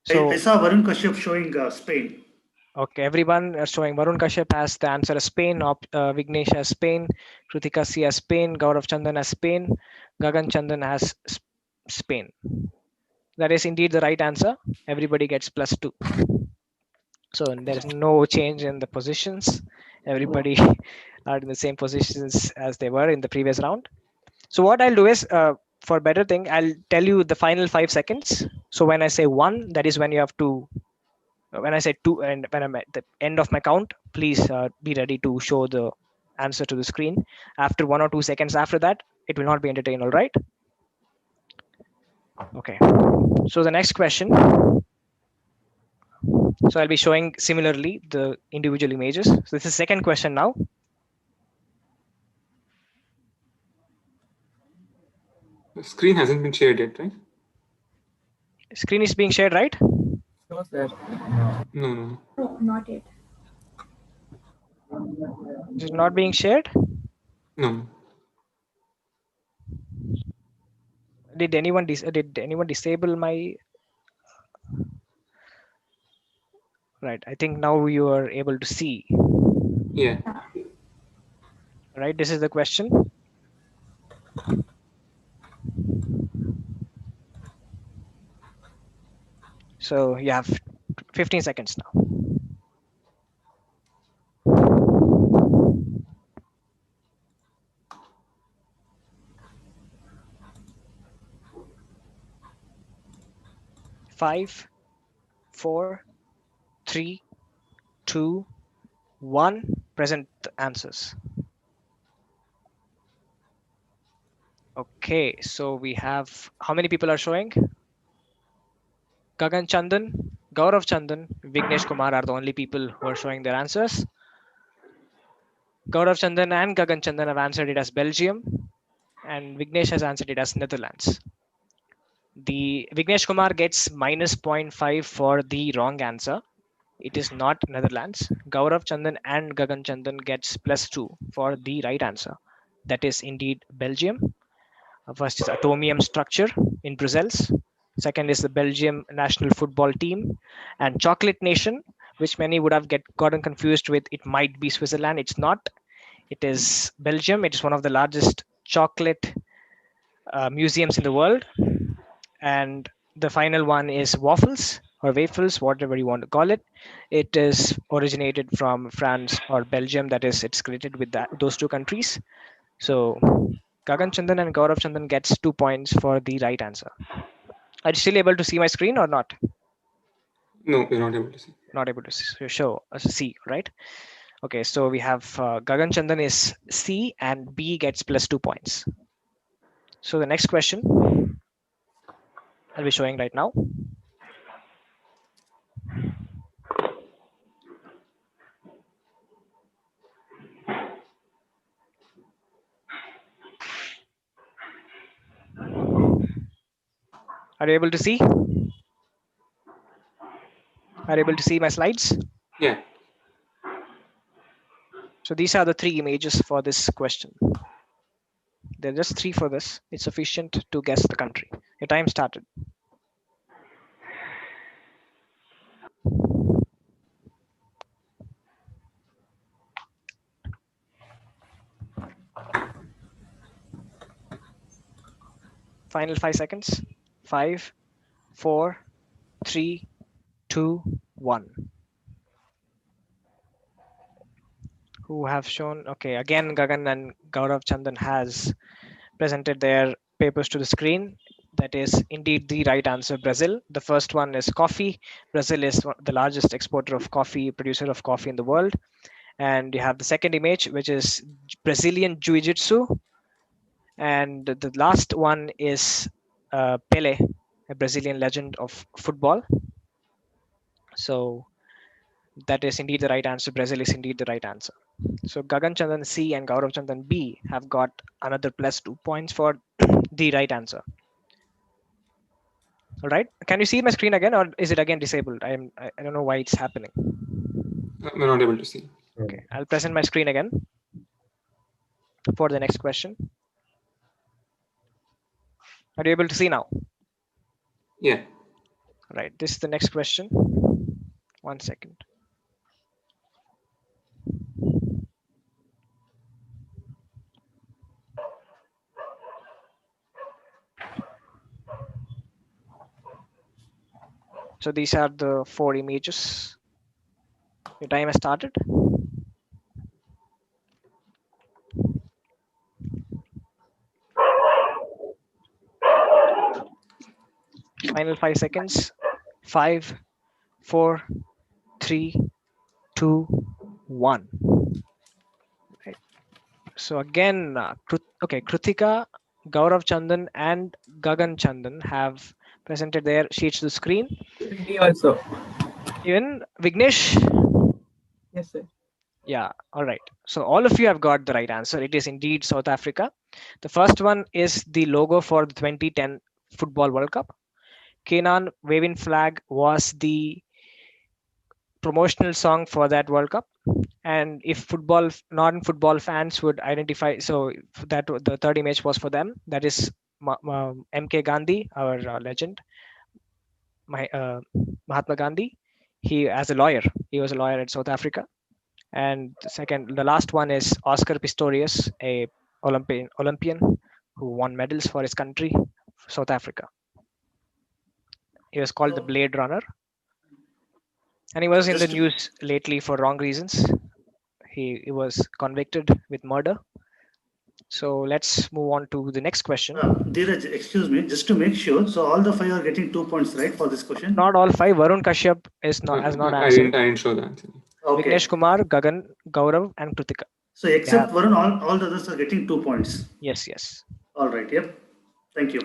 So I saw Varun Kashyap showing Spain. okay, everyone is showing. Varun Kashyap has the answer as Spain. Vignesh has Spain. Krutika C has Spain. Gaurav Chandan has Spain. Gagan Chandan has Spain. That is indeed the right answer. Everybody gets +2. So there is no change in the positions. Everybody are in the same positions as they were in the previous round. So what I'll do is, for better thing, I'll tell you the final 5 seconds. So when I say 1, that is when you have to. When I say 2, and when I'm at the end of my count, please be ready to show the answer to the screen. After 1 or 2 seconds after that, it will not be entertained. All right. Okay. So the next question. So I'll be showing similarly the individual images. So this is second question now. The screen hasn't been shared yet, right? Screen is being shared, right? No, sir. No. No, not yet. Is it not being shared? No. Did anyone disable my? Right. I think now you are able to see. Yeah. Right. This is the question. So you have 15 seconds now. Five, 4, 3, 2, 1. Present the answers. Okay, so we have, how many people are showing? Gagan Chandan, Gaurav Chandan, Vignesh Kumar are the only people who are showing their answers. Gaurav Chandan and Gagan Chandan have answered it as Belgium, and Vignesh has answered it as Netherlands. The Vignesh Kumar gets -0.5 for the wrong answer. It is not Netherlands. Gaurav Chandan and Gagan Chandan gets +2 for the right answer. That is indeed Belgium. First is atomium structure in Brussels. Second is the Belgium national football team. And chocolate nation, which many would have gotten confused with. It might be Switzerland. It's not. It is Belgium. It is one of the largest chocolate museums in the world. And the final one is waffles or wafels, whatever you want to call it. It is originated from France or Belgium. That is, it's created with those two countries. So Gagan Chandan and Gaurav Chandan gets 2 points for the right answer. Are you still able to see my screen or not? No, you're not able to see. Not able to show C, right? Okay, so we have Gagan Chandan is C and B gets +2 points. So the next question I'll be showing right now. Are you able to see? Are you able to see my slides? Yeah. So these are the 3 images for this question. There are just 3 for this. It's sufficient to guess the country. Your time started. Final 5 seconds. 5, 4, 3, 2, 1. Who have shown? Okay, again Gagan and Gaurav Chandan has presented their papers to the screen. That is indeed the right answer, Brazil. The first one is coffee. Brazil is the largest exporter of coffee, producer of coffee in the world. And you have the second image, which is Brazilian Jiu-Jitsu. And the last one is Pele, a Brazilian legend of football. So that is indeed the right answer. Brazil is indeed the right answer. So Gagan Chandan C and Gaurav Chandan B have got another +2 points for the right answer. All right. Can you see my screen again, or is it again disabled? I don't know why it's happening. We're not able to see. Okay, I'll present my screen again for the next question. Are you able to see now? Yeah. Right. This is the next question. 1 second. So these are the 4 images. Your time has started. Final 5 seconds. 5, 4, 3, 2, 1. Right. So again, Krutika, Gaurav Chandan, and Gagan Chandan have presented their sheets to the screen. Me also. Even Vignesh. Yes, sir. Yeah, all right. So all of you have got the right answer. It is indeed South Africa. The first one is the logo for the 2010 Football World Cup. Kenan waving flag was the promotional song for that World Cup. And if non-football fans would identify, so that the third image was for them. That is MK Gandhi, our legend, Mahatma Gandhi. He as a lawyer, he was a lawyer in South Africa. And the last one is Oscar Pistorius, a Olympian who won medals for his country, South Africa. He was called the Blade Runner, and he was in the news lately for wrong reasons. He was convicted with murder. So let's move on to the next question. Dheeraj, excuse me, just to make sure. So all the 5 are getting 2 points, right, for this question? Not all 5. Varun Kashyap has not answered. I didn't show the answer. Okay. Vignesh Kumar, Gagan, Gaurav, and Kritika. So except Varun, all the others are getting 2 points. Yes. All right. Yep. Thank you.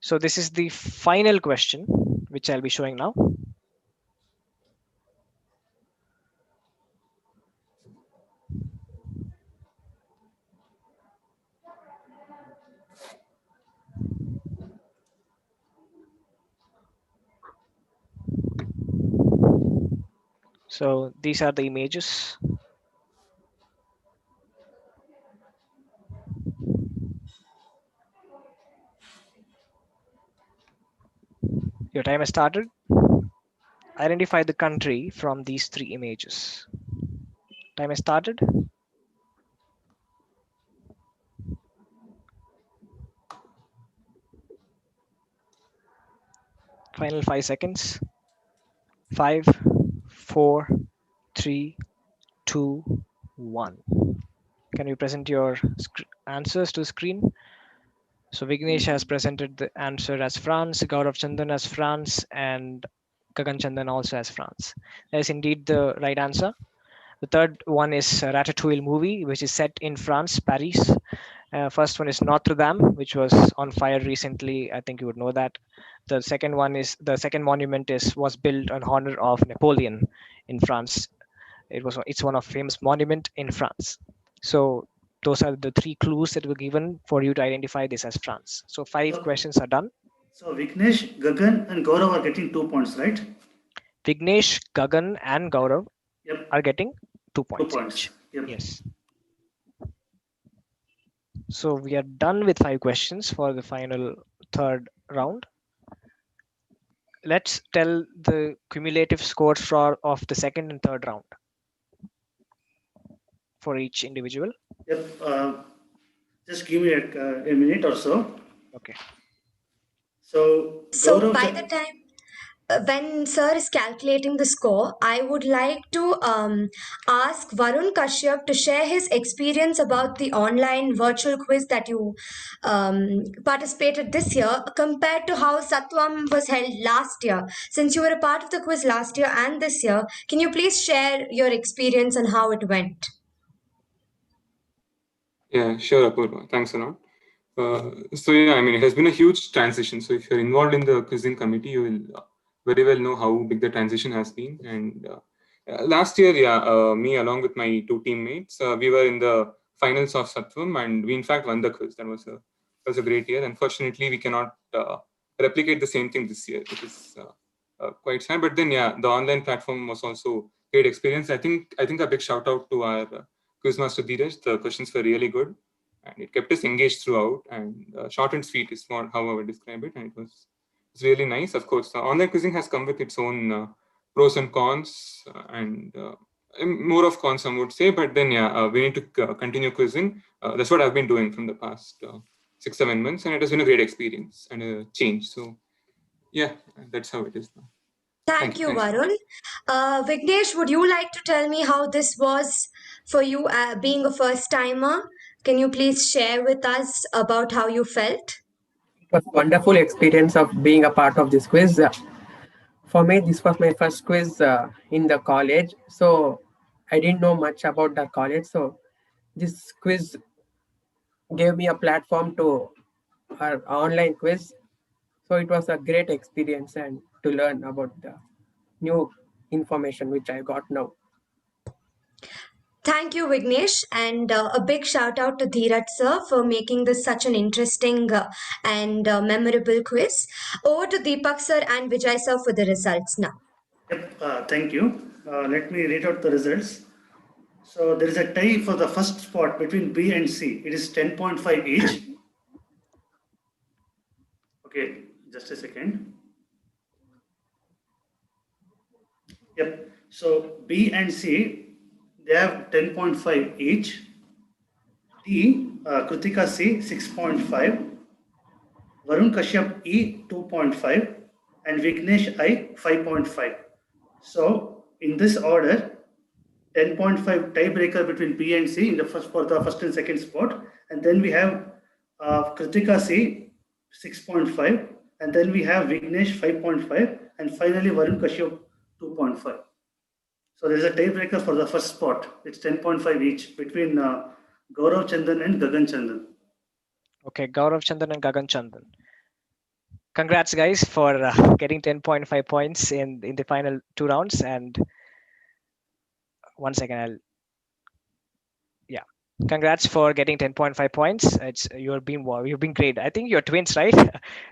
So this is the final question, which I'll be showing now. So these are the images. Your time has started. Identify the country from these three images. Time has started. Final 5 seconds. 5, 4, 3, 2, 1. Can you present your answers to the screen? So Vignesh has presented the answer as France, Gaurav Chandan as France, and Gagan Chandan also as France. That is indeed the right answer. The third one is Ratatouille movie, which is set in France, Paris. First one is Notre Dame, which was on fire recently. I think you would know that. The second one is the second monument was built in honor of Napoleon in France. It's one of famous monument in France. So those are the three clues that were given for you to identify this as France. So 5 questions are done. So Vignesh, Gagan, and Gaurav are getting 2 points, right? Vignesh, Gagan, and Gaurav are getting 2 points. 2 points. Each. Yep. Yes. So we are done with 5 questions for the final third round. Let's tell the cumulative scores of the second and third round for each individual. Yep. Just give me a minute or so. Okay. So By the time when sir is calculating the score, I would like to ask Varun Kashyap to share his experience about the online virtual quiz that you participated this year compared to how Satvam was held last year. Since you were a part of the quiz last year and this year, can you please share your experience and how it went? Yeah, sure, Apurva. Thanks a lot. So yeah, I mean, it has been a huge transition. So if you're involved in the quizzing committee, you will very well know how big the transition has been. And last year, me along with my 2 teammates, we were in the finals of Satvam, and we in fact won the quiz. That was a great year. Unfortunately, we cannot replicate the same thing this year, which is quite sad. But then, yeah, the online platform was also great experience. I think a big shout out to our Quizmaster Dheeraj. The questions were really good, and it kept us engaged throughout. And short and sweet is not how I would describe it, and it's really nice. Of course, online quizzing has come with its own pros and cons, and more of cons, some would say. But then, yeah, we need to continue quizzing. That's what I've been doing from the past 6-7 months, and it has been a great experience and a change. So, yeah, that's how it is now. Thank you, Varun. Vignesh, would you like to tell me how this was for you being a first timer? Can you please share with us about how you felt? It was a wonderful experience of being a part of this quiz. For me, this was my first quiz in the college. So I didn't know much about the college. So this quiz gave me a platform to our online quiz. So it was a great experience and to learn about the new information which I got now. Thank you, Vignesh, and a big shout out to Dheeraj sir for making this such an interesting and memorable quiz. Over to Deepak sir and Vijay sir for the results now. Yep. Thank you. Let me read out the results. So there is a tie for the first spot between B and C. It is 10.5 each. Okay, just a second. Yep. So B and C, they have 10.5 each. D, Kritika C, 6.5. Varun Kashyap E, 2.5. And Vignesh I, 5.5. So in this order, 10.5 tiebreaker between B and C in the first and second spot, and then we have Kritika C 6.5, and then we have Vignesh 5.5, and finally Varun Kashyap 2.5. So there is a tiebreaker for the first spot. It's 10.5 each between Gaurav Chandan and Gagan Chandan. Okay, Gaurav Chandan and Gagan Chandan. Congrats, guys, for getting 10.5 points in the final 2 rounds. And 1 second, congrats for getting 10.5 points. You've been great. I think you're twins, right?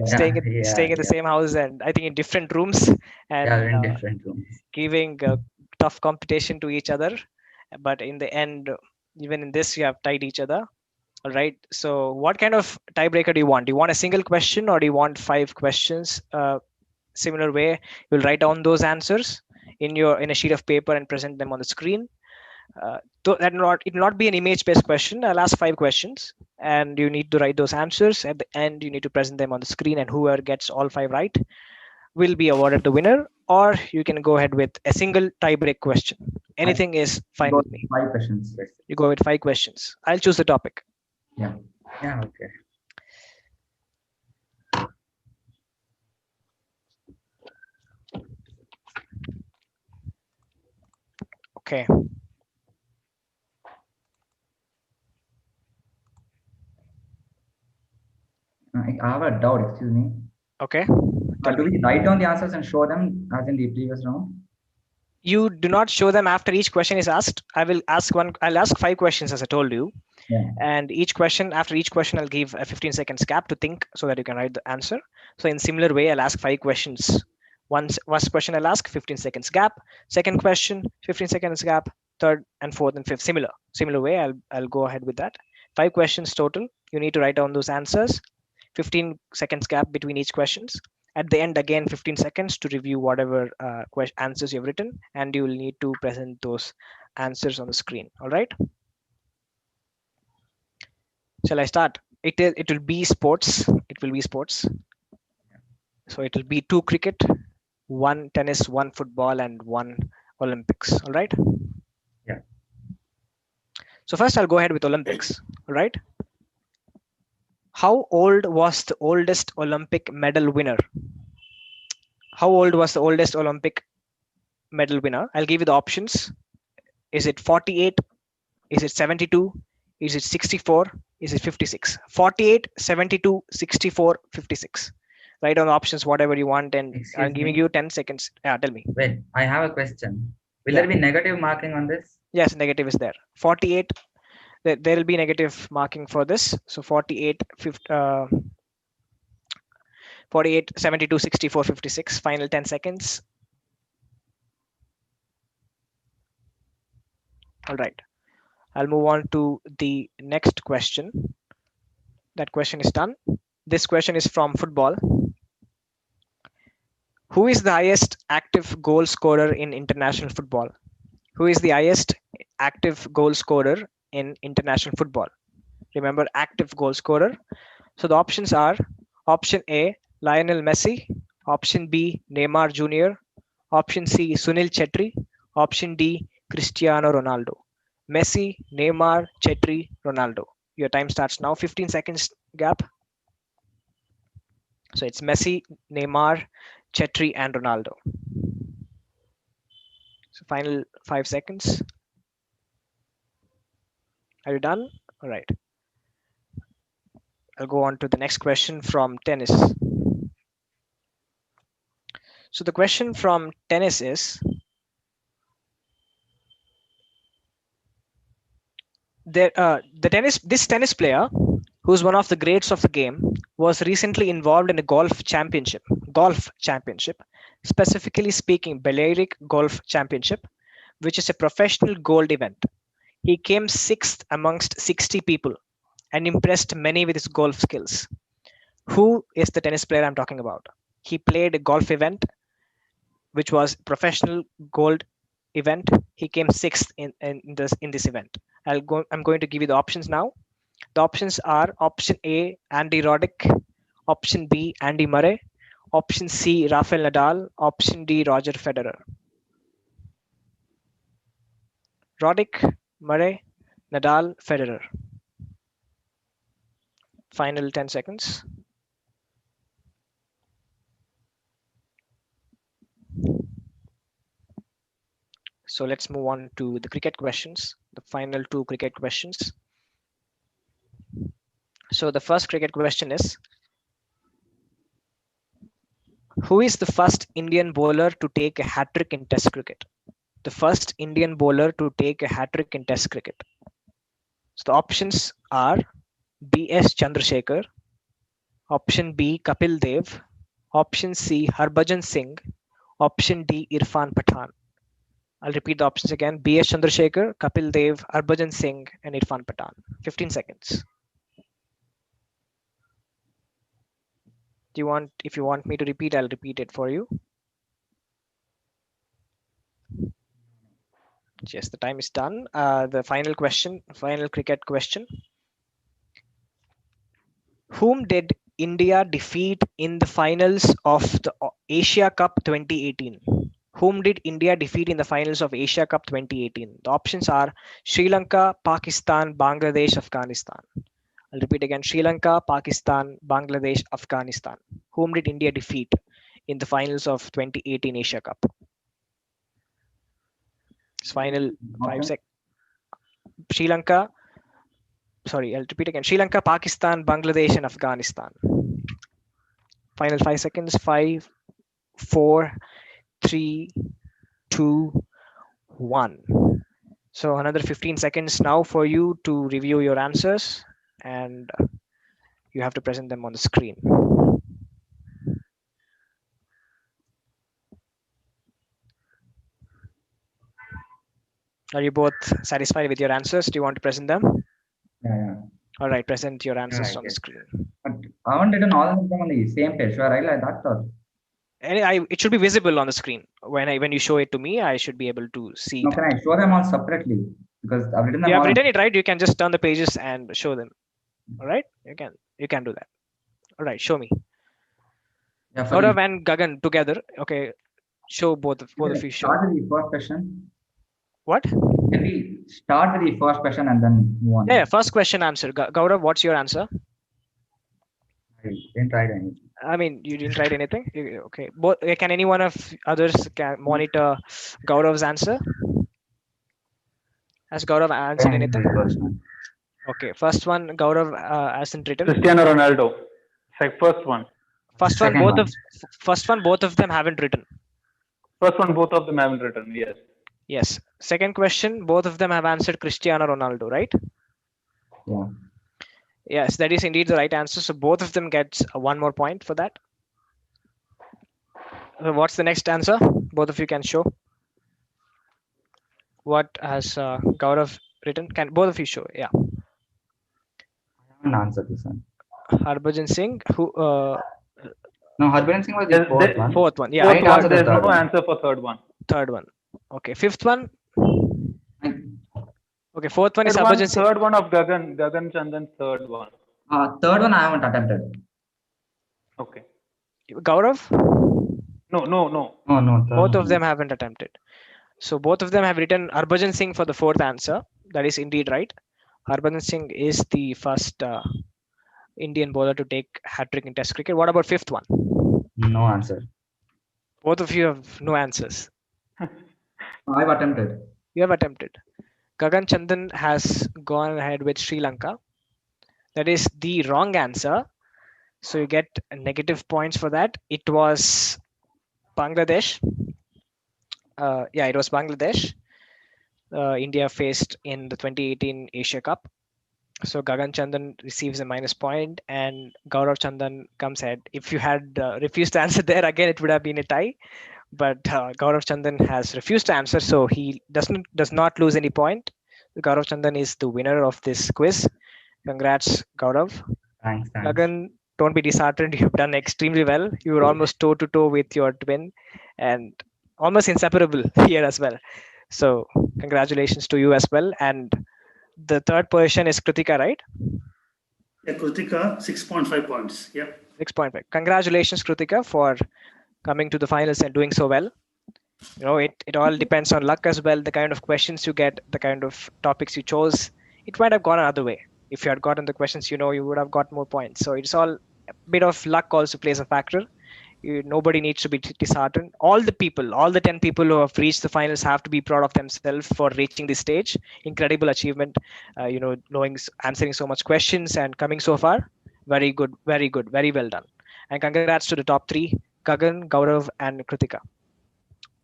staying in the same house, and I think in different rooms, and Yeah, in different rooms. giving tough competition to each other, but in the end, even in this, you have tied each other. All right. So, what kind of tiebreaker do you want? Do you want a single question, or do you want 5 questions? Similar way, you'll write down those answers in a sheet of paper and present them on the screen. It will not be an image-based question. I'll ask 5 questions, and you need to write those answers. At the end, you need to present them on the screen, and whoever gets all 5 right will be awarded the winner. Or you can go ahead with a single tiebreak question. Anything is fine with me. 5 questions. You go with 5 questions. I'll choose the topic. Yeah. Yeah. Okay. Okay. I have a doubt. Excuse me. Okay. Do we write down the answers and show them as in the previous round? You do not show them after each question is asked. I'll ask 5 questions, as I told you. Yeah. And after each question, I'll give a 15 seconds gap to think so that you can write the answer. So in similar way, I'll ask 5 questions. First question I'll ask, 15 seconds gap. Second question, 15 seconds gap. Third and fourth and fifth, similar way. I'll go ahead with that. 5 questions total. You need to write down those answers. 15 seconds gap between each questions. At the end, again, 15 seconds to review whatever answers you've written, and you will need to present those answers on the screen. All right. Shall I start? It will be sports. It will be sports. So it will be 2 cricket, 1 tennis, 1 football, and 1 Olympics. All right. Yeah. So first, I'll go ahead with Olympics. All right. How old was the oldest Olympic medal winner? How old was the oldest Olympic medal winner? I'll give you the options. Is it 48? Is it 72? Is it 64? Is it 56? 48, 72, 64, 56. Write down the options, whatever you want, and I'm giving you 10 seconds. Yeah, tell me. Wait, I have a question. Will there be negative marking on this? Yes, negative is there. 48. There will be negative marking for this. So 48, 48, 72, 64, 56. Final 10 seconds. All right. I'll move on to the next question. That question is done. This question is from football. Who is the highest active goal scorer in international football? Who is the highest active goal scorer in international football? Remember, active goal scorer. So the options are option A, Lionel Messi, option B, Neymar Jr., option C, Sunil Chetri, option D, Cristiano Ronaldo. Messi, Neymar, Chetri, Ronaldo. Your time starts now. 15 seconds gap. So it's Messi, Neymar, Chetri, and Ronaldo. So final 5 seconds. Are you done? All right. I'll go on to the next question from tennis. So the question from tennis is, this tennis player, who's one of the greats of the game, was recently involved in a golf championship, specifically speaking, Balearic Golf Championship, which is a professional gold event. He came 6th amongst 60 people and impressed many with his golf skills. Who is the tennis player I'm talking about? He played a golf event, which was professional gold event. He came 6th in this event. I'm going to give you the options now. The options are option A, Andy Roddick, option B, Andy Murray, option C, Rafael Nadal, option D, Roger Federer. Roddick, Murray, Nadal, Federer. Final 10 seconds. So let's move on to the cricket questions, the final 2 cricket questions. So the first cricket question is, who is the first Indian bowler to take a hat-trick in Test cricket? The first Indian bowler to take a hat-trick in Test cricket. So the options are B.S. Chandrasekhar, option B, Kapil Dev, option C, Harbhajan Singh, option D, Irfan Pathan. I'll repeat the options again. B.S. Chandrasekhar, Kapil Dev, Harbhajan Singh, and Irfan Pathan. 15 seconds. If you want me to repeat, I'll repeat it for you. Yes, the time is done. The final question, final cricket question. Whom did India defeat in the finals of the Asia Cup 2018? Whom did India defeat in the finals of Asia Cup 2018? The options are Sri Lanka, Pakistan, Bangladesh, Afghanistan. I'll repeat again. Sri Lanka, Pakistan, Bangladesh, Afghanistan. Whom did India defeat in the finals of 2018 Asia Cup? It's final 5 seconds. Sri Lanka. Sorry, I'll repeat again. Sri Lanka, Pakistan, Bangladesh, and Afghanistan. Final 5 seconds. 5, 4, 3, 2, 1. So another 15 seconds now for you to review your answers, and you have to present them on the screen. Are you both satisfied with your answers? Do you want to present them? Yeah. All right, present your answers Yeah, on the screen. But I haven't written all of them on the same page. Sure, right? Like that, or? It should be visible on the screen. When you show it to me, I should be able to see No, that. can I show them all separately? Because I've written them You have all. written it, right? You can just turn the pages and show them. All right, you can do that. All right, show me. Yeah, Gaurav and Gagan together. Okay, show both of you. Show. Start with the first question. What? Can we start with the first question and then move on? Yeah, first question answer. Gaurav, what's your answer? I didn't write anything. I mean, you didn't write anything? Okay. Can any one of others monitor Gaurav's answer? Has Gaurav answered anything? Okay, first one, Gaurav hasn't written. Cristiano Ronaldo. First one. First one, both of them haven't written. First one, both of them haven't written. Yes. Yes. Second question, both of them have answered Cristiano Ronaldo, right? Yeah. Yes, that is indeed the right answer. So both of them get one more point for that. What's the next answer? Both of you can show. What has Gaurav written? Can both of you show? Yeah. I haven't answered this one. Harbhajan Singh, who? No, Harbhajan Singh was the fourth one. Fourth one, yeah. There's no answer for third one. Third one. Okay, fifth one. Okay, fourth one is Harbhajan Singh. Third one of Gagan Chandan, third one. Third one I haven't attempted. Okay. Gaurav? No. Both of them haven't attempted. So both of them have written Harbhajan Singh for the fourth answer. That is indeed right. Harbhajan Singh is the first Indian bowler to take hat-trick in Test cricket. What about fifth one? No answer. Both of you have no answers. I've attempted. You have attempted. Gagan Chandan has gone ahead with Sri Lanka. That is the wrong answer. So you get negative points for that. It was Bangladesh. It was Bangladesh. India faced in the 2018 Asia Cup. So Gagan Chandan receives a minus point and Gaurav Chandan comes ahead. If you had refused to answer there, again, it would have been a tie. But Gaurav Chandan has refused to answer, so he does not lose any point. Gaurav Chandan is the winner of this quiz. Congrats, Gaurav. Thanks. Gagan, don't be disheartened. You've done extremely well. You were almost toe to toe with your twin and almost inseparable here as well. So congratulations to you as well. And the third position is Kritika, right? Yeah, Kritika, 6.5 points. Yeah. 6.5. Congratulations, Kritika, for coming to the finals and doing so well. You know, it all depends on luck as well. The kind of questions you get, the kind of topics you chose, it might have gone another way. If you had gotten the questions, you would have got more points. So it's all a bit of luck also plays a factor. Nobody needs to be disheartened. All the 10 people who have reached the finals have to be proud of themselves for reaching this stage. Incredible achievement, answering so much questions and coming so far. Very good, very well done. And congrats to the top 3, Gagan, Gaurav, and Kritika.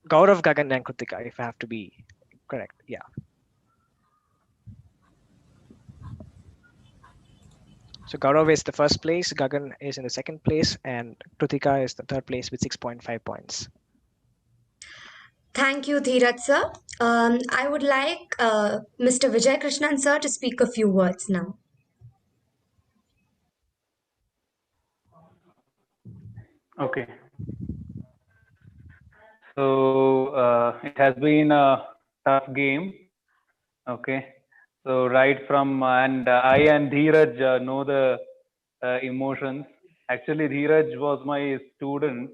Gaurav, Gagan, and Kritika, if I have to be correct. Yeah. So Gaurav is the first place, Gagan is in the second place, and Kritika is the third place with 6.5 points. Thank you, Dheeraj sir. I would like Mr. Vijay Krishnan sir to speak a few words now. Okay. So it has been a tough game. Okay. So right from and I and Dheeraj know the emotions. Actually, Dheeraj was my student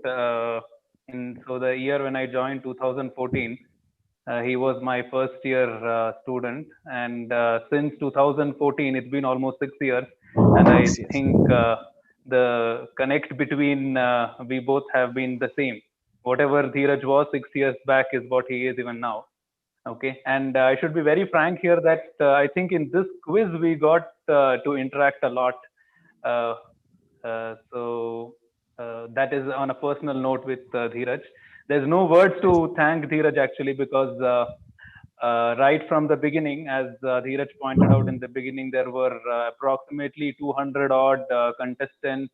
in so the year when I joined 2014. He was my first year student, and since 2014, it's been almost 6 years. And I 6 years. think the connect between we both have been the same. Whatever Dheeraj was 6 years back is what he is even now. Okay, and I should be very frank here that I think in this quiz we got to interact a lot. Uh, so that is on a personal note with Dheeraj. There's no words to thank Dheeraj actually because right from the beginning, as Dheeraj pointed out in the beginning, there were approximately 200 odd contestants.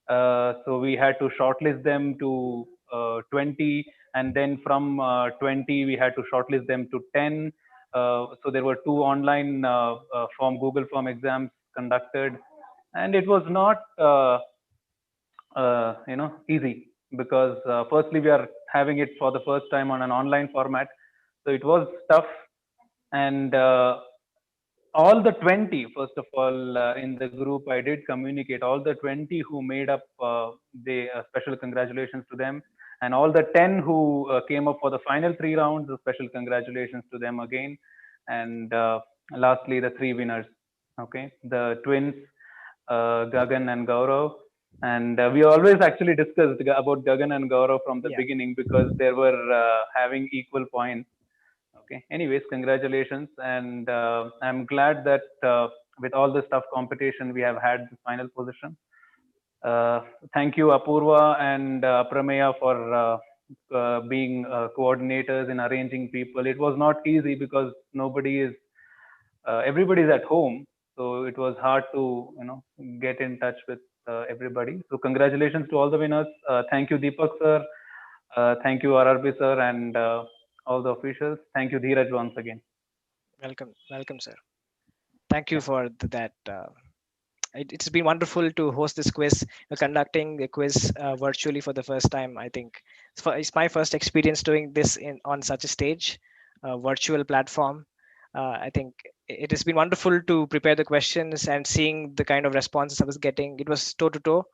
So we had to shortlist them to 20, and then from 20 we had to shortlist them to 10. So there were two online Google Form exams conducted, and it was not easy because firstly we are having it for the first time on an online format, so it was tough. And all the 20, first of all, in the group I did communicate all the 20 who made up the special congratulations to them, and all the 10 who came up for the final 3 rounds, a special congratulations to them again. And lastly the three winners, okay, the twins, Gagan and Gaurav. And we always actually discussed about Gagan and Gaurav from the beginning because they were having equal points. Okay. Anyways, congratulations, and I'm glad that with all this tough competition, we have had the final position. Thank you, Apurva and Prameya, for being coordinators in arranging people. It was not easy because everybody is at home, so it was hard to get in touch with everybody. So congratulations to all the winners. Thank you, Deepak sir. Thank you, RRB sir, and all the officials. Thank you, Dheeraj, once again. Welcome, sir. Thank you for that. It's been wonderful to host this quiz, conducting the quiz virtually for the first time. I think it's my first experience doing this on such a stage, virtual platform. I think it has been wonderful to prepare the questions and seeing the kind of responses I was getting. It was toe to toe.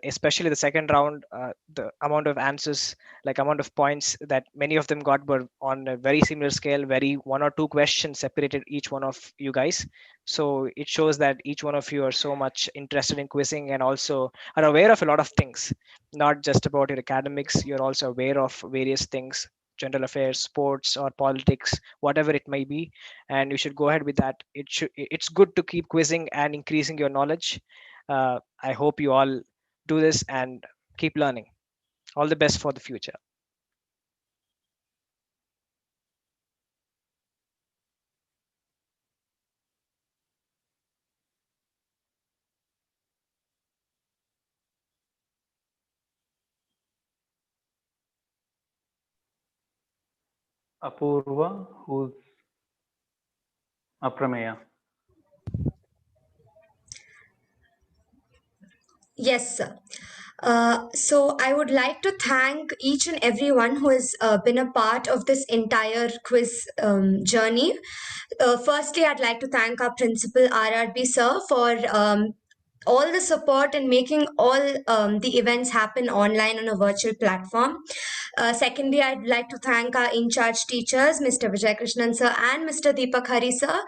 Especially the second round, the amount of answers, like amount of points that many of them got were on a very similar scale, very one or two questions separated each one of you guys. So it shows that each one of you are so much interested in quizzing and also are aware of a lot of things, not just about your academics. You're also aware of various things, general affairs, sports, or politics, whatever it may be, and you should go ahead with that. It's good to keep quizzing and increasing your knowledge. I hope you all do this and keep learning. All the best for the future. Apurva, who's Aprameya? Yes, sir. So I would like to thank each and everyone who has been a part of this entire quiz journey. Firstly, I'd like to thank our principal RRB sir for all the support and making all the events happen online on a virtual platform. Secondly, I'd like to thank our in-charge teachers, Mr. Vijay Krishnan sir and Mr. Deepak Hari sir,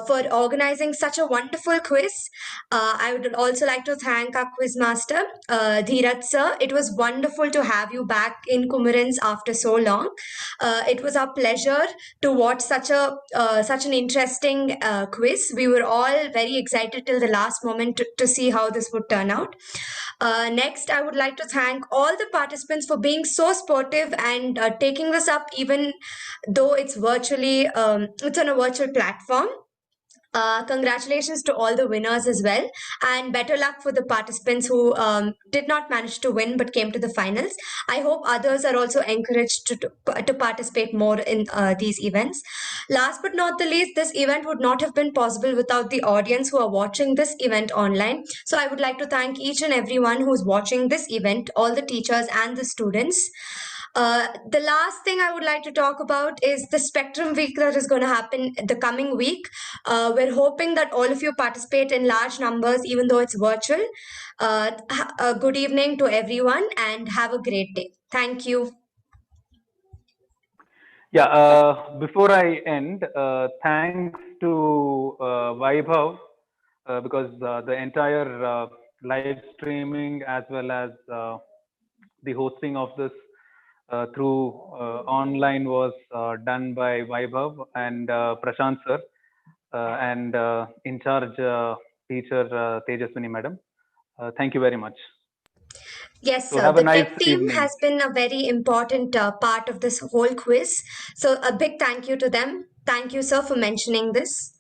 for organizing such a wonderful quiz. I would also like to thank our quiz master, Dheeraj sir. It was wonderful to have you back in Kumarins after so long. It was our pleasure to watch such an interesting quiz. We were all very excited till the last moment to see how this would turn out. Next, I would like to thank all the participants for being so sportive and taking this up, even though it's on a virtual platform. Congratulations to all the winners as well, and better luck for the participants who did not manage to win but came to the finals. I hope others are also encouraged to participate more in these events. Last but not the least, this event would not have been possible without the audience who are watching this event online. So I would like to thank each and everyone who's watching this event, all the teachers and the students. The last thing I would like to talk about is the Spectrum Week that is going to happen the coming week. We're hoping that all of you participate in large numbers, even though it's virtual. A good evening to everyone and have a great day. Thank you. Yeah, before I end, thanks to Vaibhav because the entire live streaming as well as the hosting of this through online was done by Vaibhav and Prashant sir and in charge teacher Tejaswini madam. Thank you very much. Yes, So sir. have a The nice tech team evening. has been a very important part of this whole quiz. So a big thank you to them. Thank you, sir, for mentioning this.